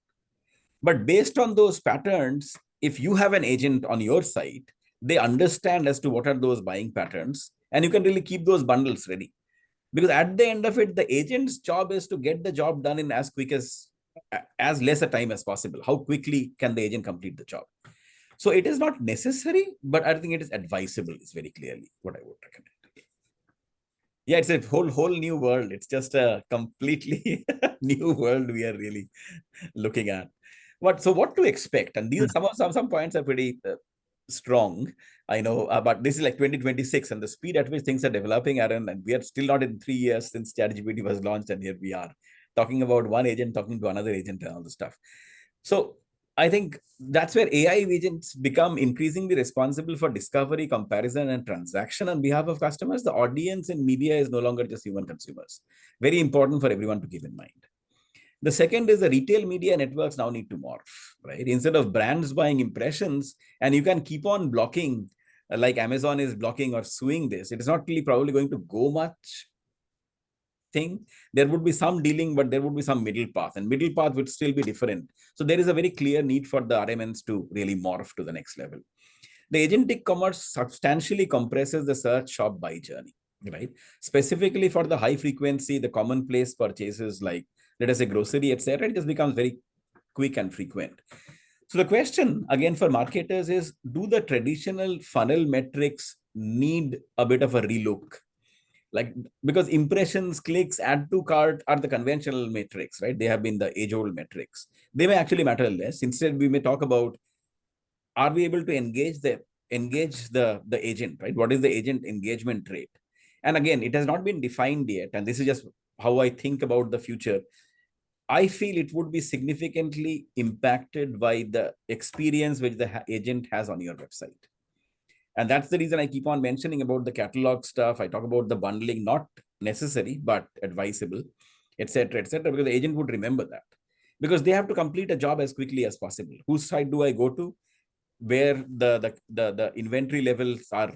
But based on those patterns, if you have an agent on your site, they understand as to what are those buying patterns, and you can really keep those bundles ready. Because at the end of it, the agent's job is to get the job done in as less a time as possible. How quickly can the agent complete the job? So it is not necessary, but I think it is advisable, is very clearly what I would recommend. Yeah, it's a whole new world. It's just a completely new world we are really looking at. So what to expect? And these some points are pretty strong. I know, but this is like 2026, and the speed at which things are developing, Aaron, and we are still not in 3 years since ChatGPT was launched, and here we are talking about one agent talking to another agent and all the stuff. So I think that's where AI agents become increasingly responsible for discovery, comparison, and transaction on behalf of customers. The audience in media is no longer just human consumers. Very important for everyone to keep in mind. The second is the retail media networks now need to morph, right? Instead of brands buying impressions, and you can keep on blocking, like Amazon is blocking or suing this, it is not really probably going to go much thing. There would be some dealing, but there would be some middle path, and middle path would still be different. So there is a very clear need for the RMNs to really morph to the next level. The agentic commerce substantially compresses the search, shop, buy journey, right? Specifically for the high frequency, the commonplace purchases like, let us say, grocery, etc., it just becomes very quick and frequent. So the question again for marketers is, do the traditional funnel metrics need a bit of a relook? Like, because impressions, clicks, add to cart are the conventional metrics, right? They have been the age-old metrics. They may actually matter less. Instead, we may talk about, are we able to engage the agent, right? What is the agent engagement rate? And again, it has not been defined yet. And this is just how I think about the future. I feel it would be significantly impacted by the experience which the agent has on your website. And that's the reason I keep on mentioning about the catalog stuff. I talk about the bundling, not necessary, but advisable, etc., because the agent would remember that. Because they have to complete a job as quickly as possible. Whose site do I go to? Where the inventory levels are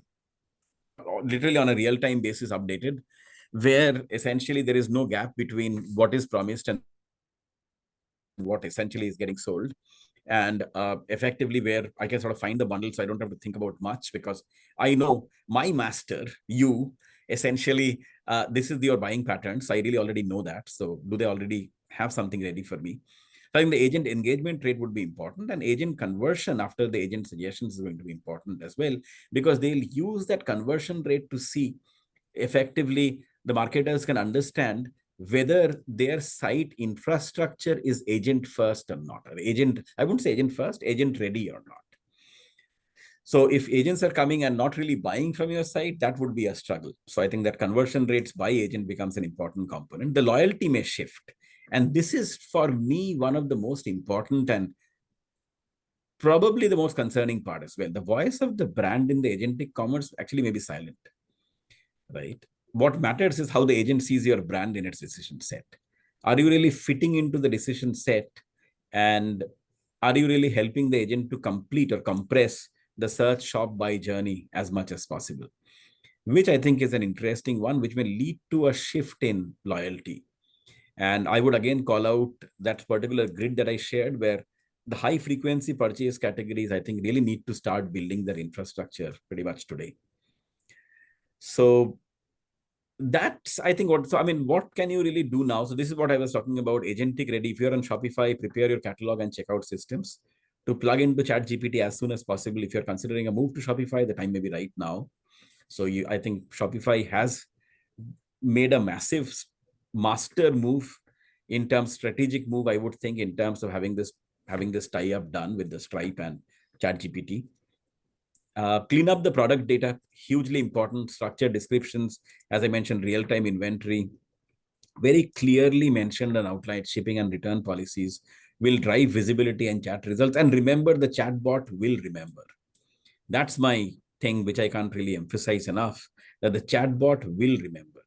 literally on a real-time basis updated, where essentially there is no gap between what is promised and what essentially is getting sold. And effectively where I can sort of find the bundle, so I don't have to think about much, because I know my master, you, essentially, this is your buying pattern. So I really already know that. So do they already have something ready for me? So I think the agent engagement rate would be important, and agent conversion after the agent suggestions is going to be important as well, because they'll use that conversion rate to see effectively the marketers can understand whether their site infrastructure is agent first or not, or agent, I wouldn't say agent first, agent ready or not. So if agents are coming and not really buying from your site, that would be a struggle. So I think that conversion rates by agent becomes an important component. The loyalty may shift. And this is, for me, one of the most important and probably the most concerning part as well. The voice of the brand in the agentic commerce actually may be silent, right? What matters is how the agent sees your brand in its decision set. Are you really fitting into the decision set? And are you really helping the agent to complete or compress the search, shop, buy journey as much as possible? Which I think is an interesting one, which may lead to a shift in loyalty. And I would again call out that particular grid that I shared, where the high frequency purchase categories, I think, really need to start building their infrastructure pretty much today. So that's, I think, what, so I mean, what can you really do now? So this is what I was talking about, agentic ready. If you're on Shopify, prepare your catalog and checkout systems to plug into ChatGPT as soon as possible. If you're considering a move to Shopify, the time may be right now. So I think Shopify has made a massive master move in terms, strategic move, I would think, in terms of having this tie-up done with the Stripe and ChatGPT. Clean up the product data, hugely important. Structured descriptions, as I mentioned, real-time inventory, very clearly mentioned and outlined shipping and return policies will drive visibility and chat results. And remember, the chatbot will remember. That's my thing, which I can't really emphasize enough, that the chatbot will remember.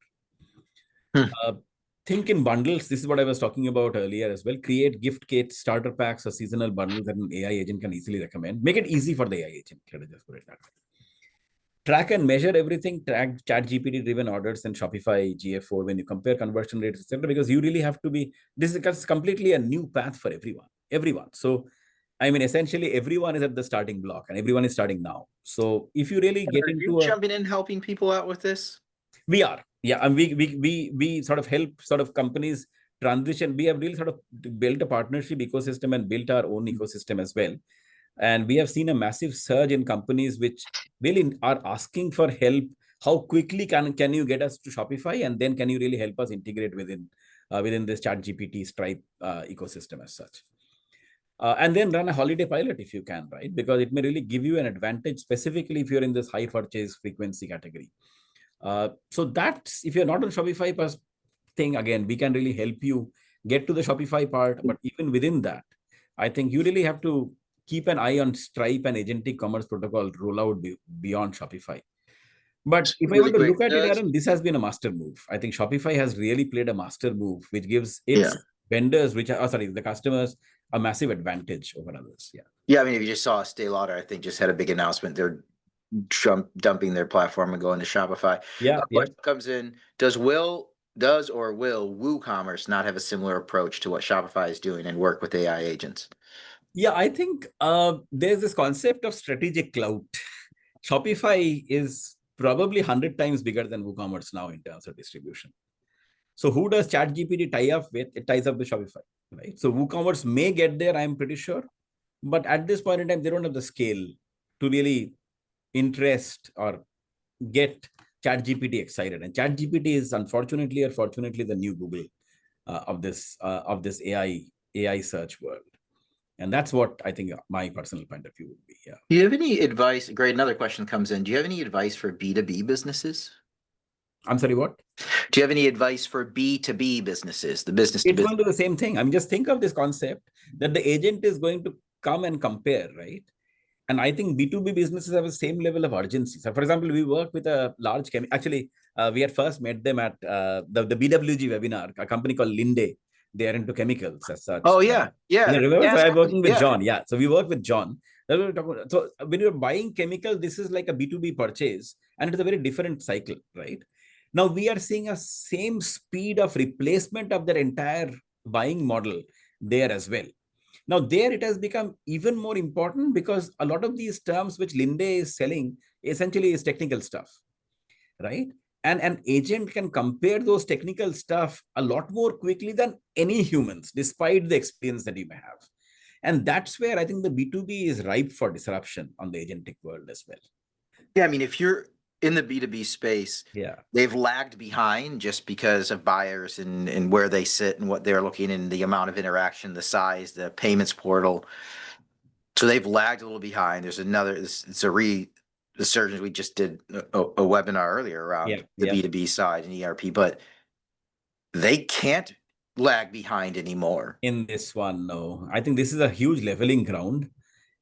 Think in bundles. This is what I was talking about earlier as well. Create gift kits, starter packs, or seasonal bundles that an AI agent can easily recommend. Make it easy for the AI agent. Let me just put it that way. Track and measure everything. Track ChatGPT driven orders and Shopify GA4 when you compare conversion rates, etc. Because you really have to be. This is completely a new path for everyone. So, I mean, essentially, everyone is at the starting block, and everyone is starting now. So, if you really get into jumping in, helping people out with this, we are, yeah, and we sort of help sort of companies transition. We have really sort of built a partnership ecosystem and built our own ecosystem as well. And we have seen a massive surge in companies which really are asking for help. How quickly can you get us to Shopify, and then can you really help us integrate within this ChatGPT Stripe ecosystem as such? And then run a holiday pilot if you can, right? Because it may really give you an advantage, specifically if you're in this high purchase frequency category. So that's, if you're not on Shopify thing, again, we can really help you get to the Shopify part. But even within that, I think you really have to keep an eye on Stripe and Agentic Commerce protocol rollout beyond Shopify. But if I want to look at it, Aaron, this has been a master move. I think Shopify has really played a master move, which gives its vendors, which are, the customers, a massive advantage over others. Yeah. Yeah, I mean, if you just saw Estee Lauder, I think, just had a big announcement. They're dumping their platform and going to Shopify. Yeah. Question comes in: Does will WooCommerce not have a similar approach to what Shopify is doing and work with AI agents? Yeah, I think there's this concept of strategic clout. Shopify is probably 100 times bigger than WooCommerce now in terms of distribution. So who does ChatGPT tie up with? It ties up with Shopify, right? So WooCommerce may get there, I'm pretty sure. But at this point in time, they don't have the scale to really interest or get ChatGPT excited. And ChatGPT is unfortunately or fortunately the new Google of this AI search world. And that's what I think my personal point of view would be. Yeah. Do you have any advice? Great. Another question comes in. Do you have any advice for B2B businesses? I'm sorry, what? Do you have any advice for B2B businesses, the business to It's business? going to do the same thing. I mean, just think of this concept that the agent is going to come and compare, right? And I think B2B businesses have the same level of urgency. So, for example, we work with a large actually, we had first met them at the BWG webinar, a company called Linde. They are into chemicals as such. Oh yeah, yeah. Remember? So Gas I'm company. working with Yeah. John. Yeah. So we work with John. So when you're buying chemical, this is like a B2B purchase, and it's a very different cycle, right? Now we are seeing a same speed of replacement of their entire buying model there as well. Now, there it has become even more important because a lot of these terms which Linde is selling essentially is technical stuff, right? And an agent can compare those technical stuff a lot more quickly than any humans, despite the experience that you may have. And that's where I think the B2B is ripe for disruption on the agentic world as well. Yeah, I mean, if you're in the B2B space, Yeah, they've lagged behind just because of buyers and where they sit and what they're looking and the amount of interaction, the size, the payments portal. So they've lagged a little behind. There's another, it's a resurgence. We just did a webinar earlier around the B2B side and ERP, but they can't lag behind anymore. In this one, no. I think this is a huge leveling ground.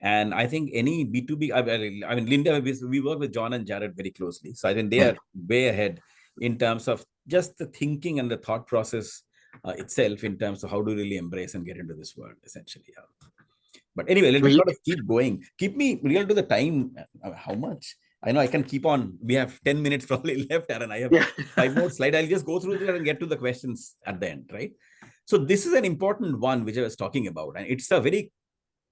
And I think any B2B, I mean, Linda, we work with John and Jared very closely. So I think they are way ahead in terms of just the thinking and the thought process itself in terms of how to really embrace and get into this world, essentially. Yeah. But anyway, let me sort of keep going. Keep me real to the time. How much? I know I can keep on. We have 10 minutes probably left, Aaron. I have 5 more slides. I'll just go through this and get to the questions at the end, right? So this is an important one, which I was talking about. And it's a very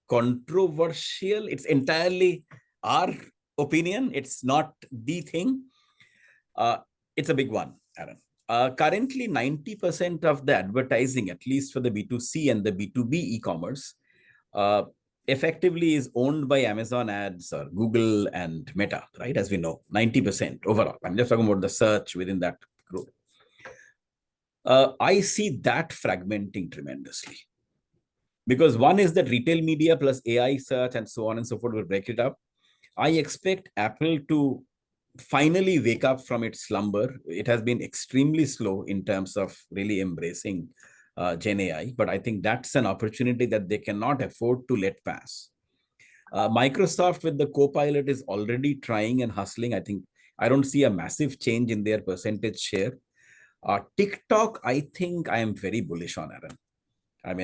controversial. It's entirely our opinion. It's not the thing. It's a big one, Aaron. Currently, 90% of the advertising, at least for the B2C and the B2B e-commerce, effectively is owned by Amazon ads or Google and Meta, right? As we know, 90% overall. I'm just talking about the search within that group. I see that fragmenting tremendously. Because one is that retail media plus AI search and so on and so forth will break it up. I expect Apple to finally wake up from its slumber. It has been extremely slow in terms of really embracing Gen AI, but I think that's an opportunity that they cannot afford to let pass. Microsoft with the Copilot is already trying and hustling. I don't see a massive change in their percentage share. TikTok, I think I am very bullish on, Aaron. I'm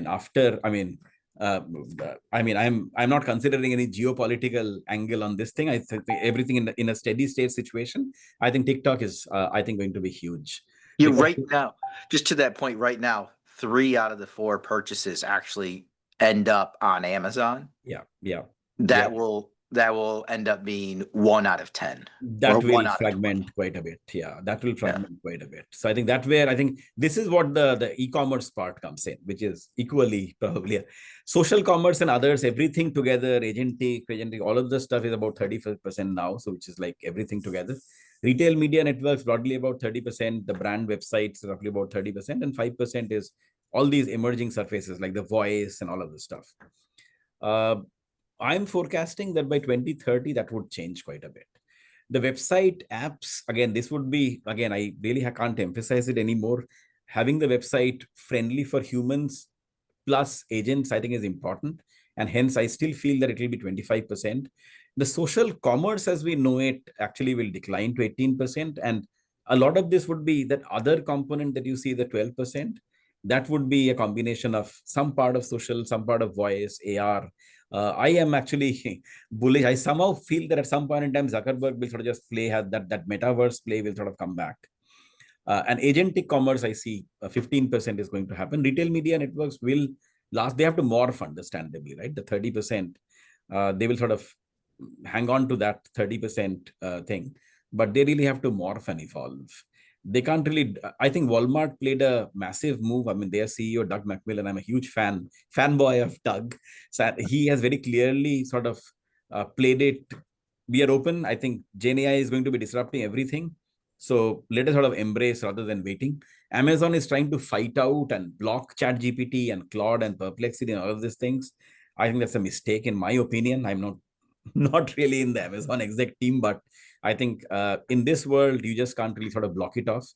not considering any geopolitical angle on this thing. I think everything in a steady state situation. I think TikTok is going to be huge. Yeah, right now, just to that point, right now, 3 out of the 4 purchases actually end up on Amazon. Yeah. That will end up being 1 out of 10. That will fragment quite a bit. Yeah, that will fragment quite a bit. So I think that's where I think this is what the e-commerce part comes in, which is equally probably social commerce and others, everything together, agentic, all of the stuff is about 35% now. So which is like everything together. Retail media networks broadly about 30%. The brand websites roughly about 30%, and 5% is all these emerging surfaces like the voice and all of this stuff. I'm forecasting that by 2030, that would change quite a bit. The website apps, again, this would be, again, I really can't emphasize it anymore. Having the website friendly for humans plus agents, I think is important. And hence, I still feel that it will be 25%. The social commerce as we know it actually will decline to 18%. And a lot of this would be that other component that you see, the 12%. That would be a combination of some part of social, some part of voice, AR. I am actually bullish. I somehow feel that at some point in time, Zuckerberg will sort of just play that metaverse play will sort of come back. And agentic commerce, I see 15% is going to happen. Retail media networks will last. They have to morph, understandably, right? The 30%, they will sort of hang on to that 30% thing, but they really have to morph and evolve. They can't really. I think Walmart played a massive move. I mean, their CEO, Doug McMillon, I'm a huge fanboy of Doug. So he has very clearly sort of played it. We are open. I think Gen AI is going to be disrupting everything. So let us sort of embrace rather than waiting. Amazon is trying to fight out and block ChatGPT and Claude and Perplexity and all of these things. I think that's a mistake in my opinion. I'm not really in the Amazon exec team, but I think in this world, you just can't really sort of block it off.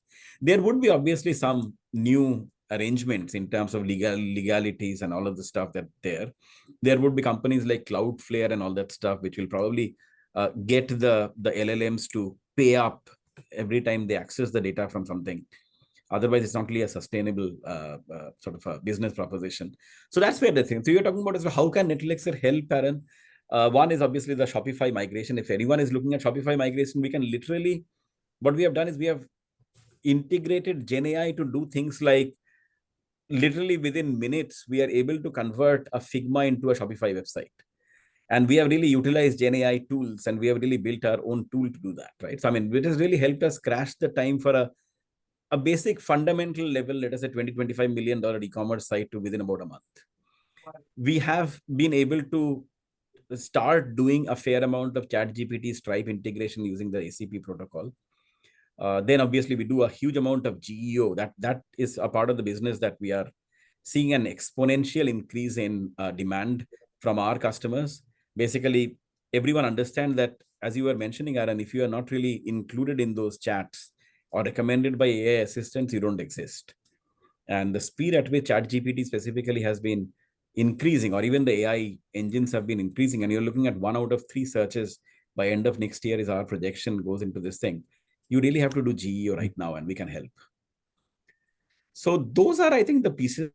There would be obviously some new arrangements in terms of legalities and all of the stuff that there would be companies like Cloudflare and all that stuff, which will probably get the LLMs to pay up every time they access the data from something. Otherwise, it's not really a sustainable sort of a business proposition. So that's where the thing. So you're talking about is how can NetElixir help, Aaron? One is obviously the Shopify migration. If anyone is looking at Shopify migration, we can literally, what we have done is we have integrated Gen AI to do things like literally within minutes, we are able to convert a Figma into a Shopify website. And we have really utilized Gen AI tools, and we have really built our own tool to do that, right? So, I mean, it has really helped us crash the time for a basic fundamental level, let us say $20-25 million e-commerce site to within about a month. We have been able to start doing a fair amount of ChatGPT Stripe integration using the ACP protocol. Then obviously we do a huge amount of GEO. That is a part of the business that we are seeing an exponential increase in demand from our customers. Basically, everyone understands that, as you were mentioning, Aaron, if you are not really included in those chats or recommended by AI assistants, you don't exist. And the speed at which ChatGPT specifically has been increasing, or even the AI engines have been increasing, and you're looking at 1 out of 3 searches by end of next year is our projection goes into this thing. You really have to do GEO right now, and we can help. So those are, I think, the pieces.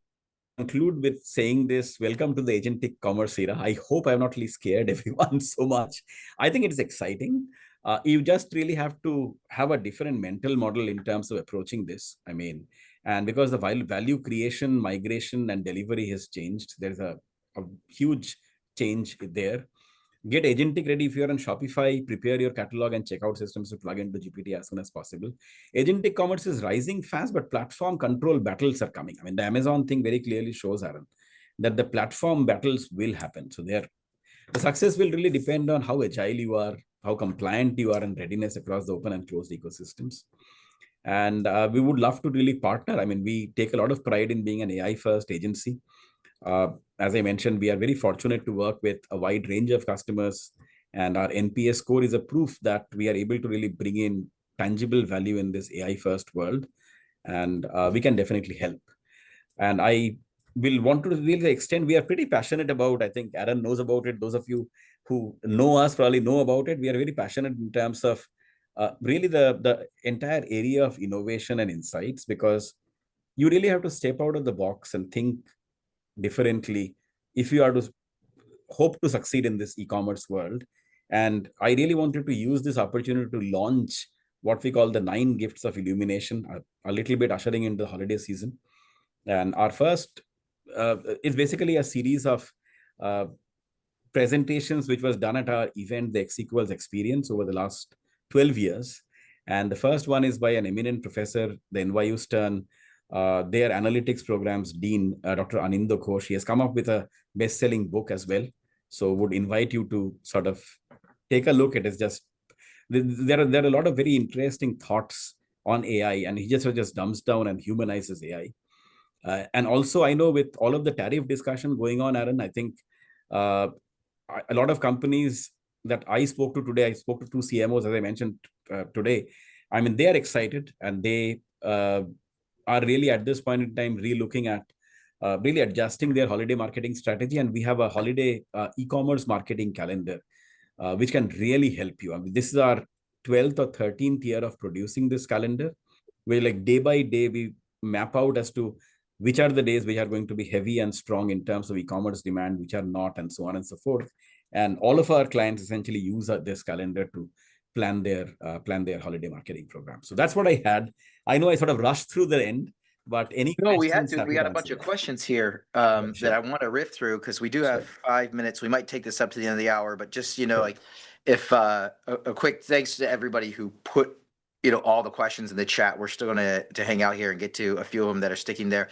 Conclude with saying this: welcome to the agentic commerce era. I hope I've not really scared everyone so much. I think it's exciting. You just really have to have a different mental model in terms of approaching this. I mean, and because the value creation, migration, and delivery has changed, there's a huge change there. Get agentic ready. If you're on Shopify, prepare your catalog and checkout systems to plug into GPT as soon as possible. Agentic commerce is rising fast, but platform control battles are coming. I mean, the Amazon thing very clearly shows, Aaron, that the platform battles will happen. So the success will really depend on how agile you are, how compliant you are, and readiness across the open and closed ecosystems. And we would love to really partner. I mean, we take a lot of pride in being an AI-first agency. As I mentioned, we are very fortunate to work with a wide range of customers, and our NPS score is a proof that we are able to really bring in tangible value in this AI-first world, and we can definitely help. And I will want to really extend, we are pretty passionate about, I think Aaron knows about it, those of you who know us probably know about it, we are very passionate in terms of really the entire area of innovation and insights, because you really have to step out of the box and think differently if you are to hope to succeed in this e-commerce world. And I really wanted to use this opportunity to launch what we call the 9 gifts of illumination, a little bit ushering into the holiday season. And our first is basically a series of presentations which was done at our event, the X-Equals Experience, over the last 12 years. And the first one is by an eminent professor, the NYU Stern, their analytics programs dean, Dr. Anindo Ghosh. He has come up with a best-selling book as well. So would invite you to sort of take a look. It is just, there are a lot of very interesting thoughts on AI, and he just dumps down and humanizes AI. And also, I know with all of the tariff discussion going on, Aaron, I think a lot of companies that I spoke to today, I spoke to 2 CMOs, as I mentioned today. I mean, they are excited, and they are really at this point in time re-looking at really adjusting their holiday marketing strategy. And we have a holiday e-commerce marketing calendar, which can really help you. I mean, this is our 12th or 13th year of producing this calendar, where like day by day, we map out as to which are the days which are going to be heavy and strong in terms of e-commerce demand, which are not, and so on and so forth. And all of our clients essentially use this calendar to plan their holiday marketing program. So that's what I had. I know I sort of rushed through the end, but any No, questions? we had a bunch of questions here that I want to riff through, because we do have 5 minutes. We might take this up to the end of the hour, but just, like if a quick thanks to everybody who put, all the questions in the chat. We're still going to hang out here and get to a few of them that are sticking there.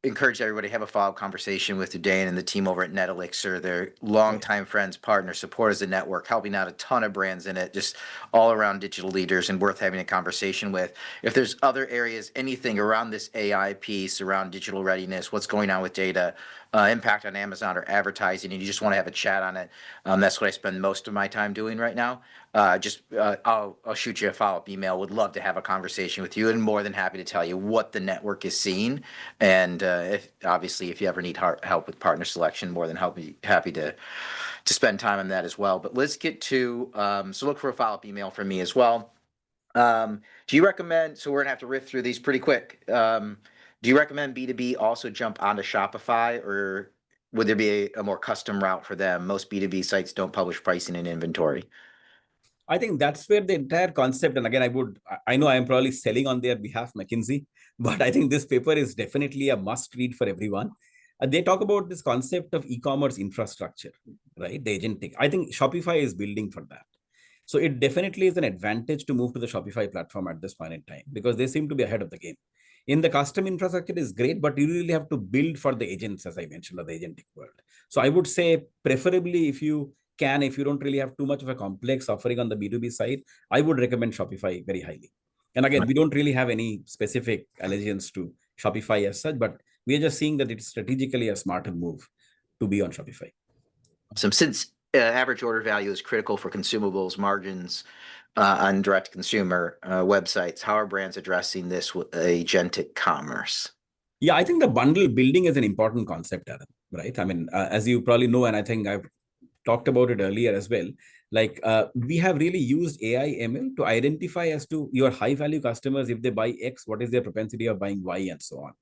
Encourage everybody to have a follow-up conversation with Udayan and the team over at NetElixir. They're longtime friends, partners, supporters of the network, helping out a ton of brands in it, just all around digital leaders, and worth having a conversation with. If there's other areas, anything around this AI piece, around digital readiness, what's going on with data, impact on Amazon or advertising, and you just want to have a chat on it, that's what I spend most of my time doing right now. I'll shoot you a follow-up email. Would love to have a conversation with you, and more than happy to tell you what the network is seeing. And if you ever need help with partner selection, more than happy to spend time on that as well. But let's get to so look for a follow-up email from me as well. Do you recommend? So we're gonna have to riff through these pretty quick. Do you recommend B2B also jump onto Shopify, or would there be a more custom route for them? Most B2B sites don't publish pricing and inventory. I think that's where the entire concept, and again, I know I am probably selling on their behalf, McKinsey, but I think this paper is definitely a must read for everyone. They talk about this concept of e-commerce infrastructure, right? The agentic. I think Shopify is building for that. So it definitely is an advantage to move to the Shopify platform at this point in time, because they seem to be ahead of the game. In the custom infrastructure is great, but you really have to build for the agents, as I mentioned, or the agentic world. So I would say preferably if you don't really have too much of a complex offering on the B2B side, I would recommend Shopify very highly. And again, we don't really have any specific allegiance to Shopify as such, but we are just seeing that it's strategically a smarter move to be on Shopify. Since average order value is critical for consumables margins on direct consumer websites, how are brands addressing this with agentic commerce? Yeah, I think the bundle building is an important concept, Aaron, right? I mean, as you probably know, and I think I've talked about it earlier as well, like we have really used AI ML to identify as to your high value customers. If they buy X, what is their propensity of buying Y, and so on.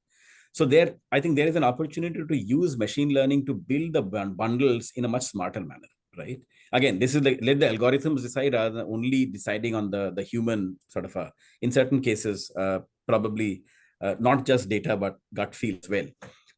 So there, I think there is an opportunity to use machine learning to build the bundles in a much smarter manner, right? Again, this is let the algorithms decide rather than only deciding on the human sort of in certain cases, probably not just data, but gut feel as well.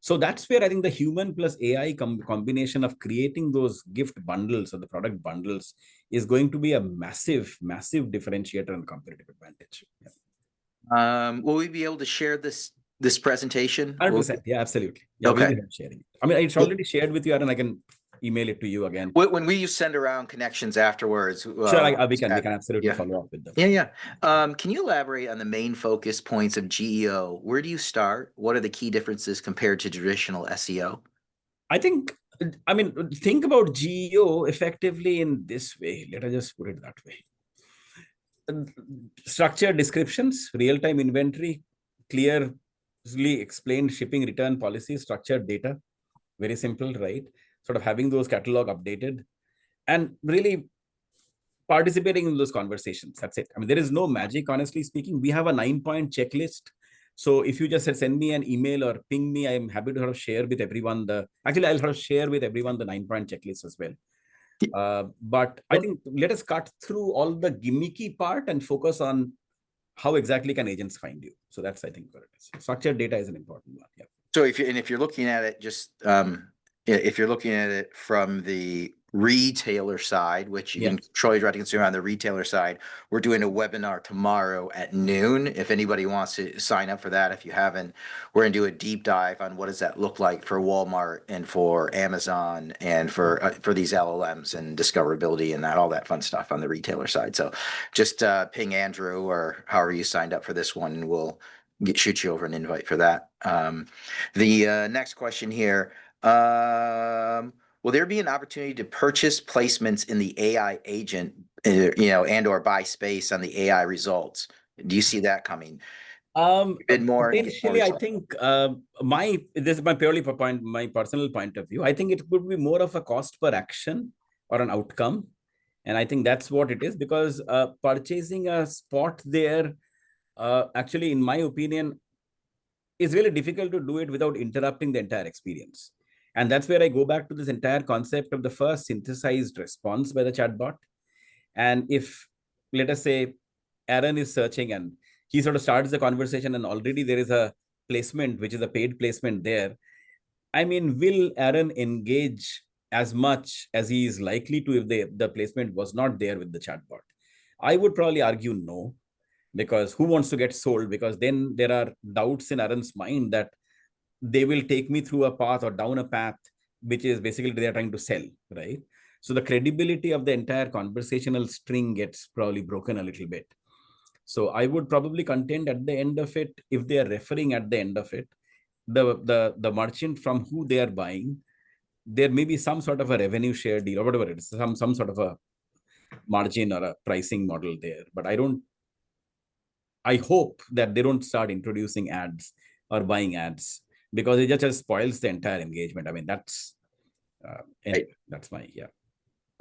So that's where I think the human plus AI combination of creating those gift bundles or the product bundles is going to be a massive, massive differentiator and competitive advantage. Yeah. Will we be able to share this presentation? 100%. Yeah, absolutely. Yeah, okay. We'll be sharing it. I mean, it's already shared with you, Aaron. I can email it to you again. When we send around connections afterwards, sure, we can absolutely follow up with them. Yeah. Can you elaborate on the main focus points of GEO? Where do you start? What are the key differences compared to traditional SEO? think about GEO effectively in this way. Let us just put it that way. Structured descriptions, real-time inventory, clearly explained shipping return policy, structured data, very simple, right? Sort of having those catalog updated and really participating in those conversations. That's it. I mean, there is no magic, honestly speaking. We have a 9-point checklist. So if you just send me an email or ping me, I'm happy to sort of share with everyone I'll sort of share with everyone the 9-point checklist as well. But I think let us cut through all the gimmicky part and focus on how exactly can agents find you. So that's, I think, what it is. Structured data is an important one. Yeah. So if you're looking at it, just if you're looking at it from the retailer side, which you can control your direct consumer on the retailer side, we're doing a webinar tomorrow at noon. If anybody wants to sign up for that, if you haven't, we're going to do a deep dive on what does that look like for Walmart and for Amazon and for these LLMs and discoverability and all that fun stuff on the retailer side. So just ping Andrew or however you signed up for this one, and we'll shoot you over an invite for that. The next question here. Will there be an opportunity to purchase placements in the AI agent, and or buy space on the AI results? Do you see that coming? Potentially, I think this is my my personal point of view. I think it would be more of a cost per action or an outcome. And I think that's what it is, because purchasing a spot there, actually, in my opinion, is really difficult to do it without interrupting the entire experience. And that's where I go back to this entire concept of the first synthesized response by the chatbot. And if, let us say, Aaron is searching and he sort of starts the conversation and already there is a placement, which is a paid placement there. I mean, will Aaron engage as much as he is likely to if the placement was not there with the chatbot? I would probably argue no, because who wants to get sold? Because then there are doubts in Aaron's mind that they will take me through a path or down a path, which is basically they're trying to sell, right? So the credibility of the entire conversational string gets probably broken a little bit. So I would probably contend at the end of it, if they are referring at the end of it, the merchant from who they are buying, there may be some sort of a revenue share deal or whatever it is, some sort of a margin or a pricing model there. But I hope that they don't start introducing ads or buying ads, because it just spoils the entire engagement. I mean, that's anyway, that's my, yeah.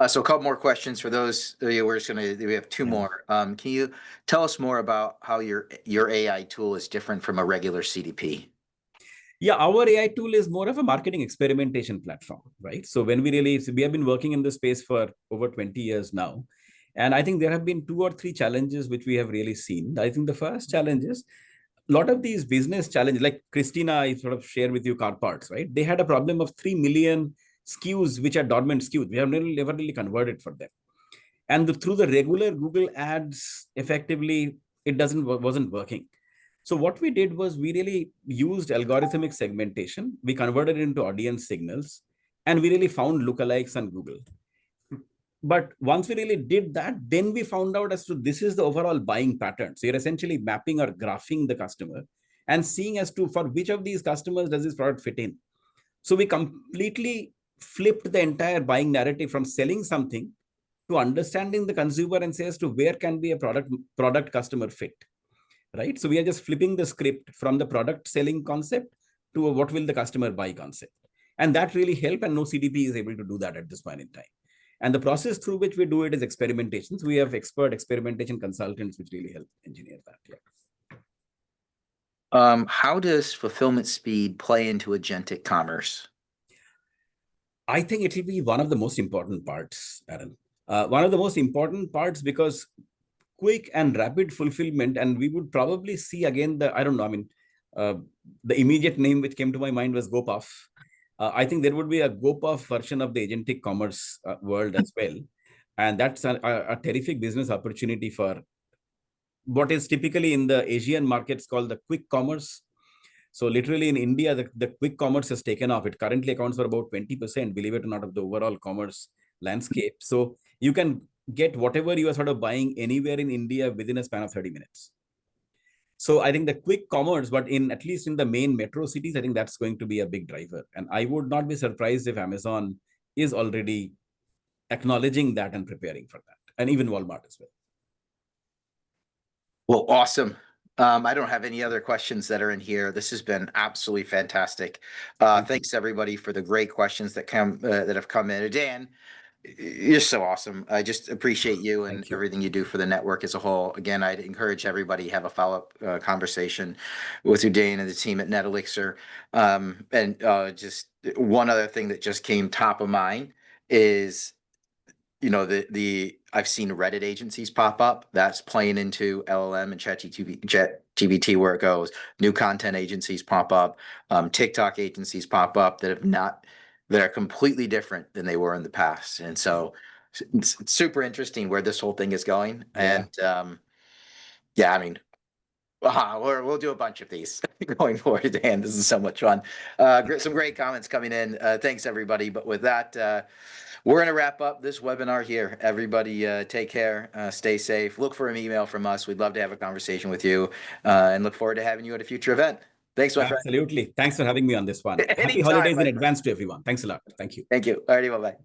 So a couple more questions for those. We have two more. Can you tell us more about how your AI tool is different from a regular CDP? Yeah, our AI tool is more of a marketing experimentation platform, right? So when we have been working in this space for over 20 years now. And I think there have been 2 or 3 challenges which we have really seen. I think the first challenge is a lot of these business challenges, like Christina, I sort of share with you car parts, right? They had a problem of 3 million SKUs, which are dormant SKUs. We have never really converted for them. And through the regular Google ads, effectively, it wasn't working. So what we did was we really used algorithmic segmentation. We converted it into audience signals, and we really found lookalikes on Google. But once we really did that, then we found out as to this is the overall buying pattern. So you're essentially mapping or graphing the customer and seeing as to for which of these customers does this product fit in. So we completely flipped the entire buying narrative from selling something to understanding the consumer and say as to where can be a product customer fit, right? So we are just flipping the script from the product selling concept to a what will the customer buy concept. And that really helped, and no CDP is able to do that at this point in time. And the process through which we do it is experimentation. So we have expert experimentation consultants which really help engineer that. Yeah. How does fulfillment speed play into agentic commerce? I think it will be one of the most important parts, Aaron. One of the most important parts, because quick and rapid fulfillment, and we would probably see again the immediate name which came to my mind was GoPuff. I think there would be a GoPuff version of the agentic commerce world as well. And that's a terrific business opportunity for what is typically in the Asian markets called the quick commerce. So literally in India, the quick commerce has taken off. It currently accounts for about 20%, believe it or not, of the overall commerce landscape. So you can get whatever you are sort of buying anywhere in India within a span of 30 minutes. So I think the quick commerce, but at least in the main metro cities, I think that's going to be a big driver. And I would not be surprised if Amazon is already acknowledging that and preparing for that, and even Walmart as well. Well, awesome. I don't have any other questions that are in here. This has been absolutely fantastic. Thanks everybody for the great questions that have come in. Dan, you're so awesome. I just appreciate you and everything you do for the network as a whole. Again, I'd encourage everybody to have a follow-up conversation with Udayan and the team at NetElixir. And just one other thing that just came top of mind is, I've seen Reddit agencies pop up. That's playing into LLM and ChatGPT where it goes. New content agencies pop up. TikTok agencies pop up that are completely different than they were in the past. And so it's super interesting where this whole thing is going. Yeah. And we'll do a bunch of these going forward. Dan, this is so much fun. Some great comments coming in. Thanks everybody. But with that, we're going to wrap up this webinar here. Everybody take care, stay safe, look for an email from us. We'd love to have a conversation with you and look forward to having you at a future event. Thanks, my friend. Absolutely. Thanks for having me on this one. Happy holidays in advance to everyone. Thanks a lot. Thank you. Thank you. All righty, bye-bye.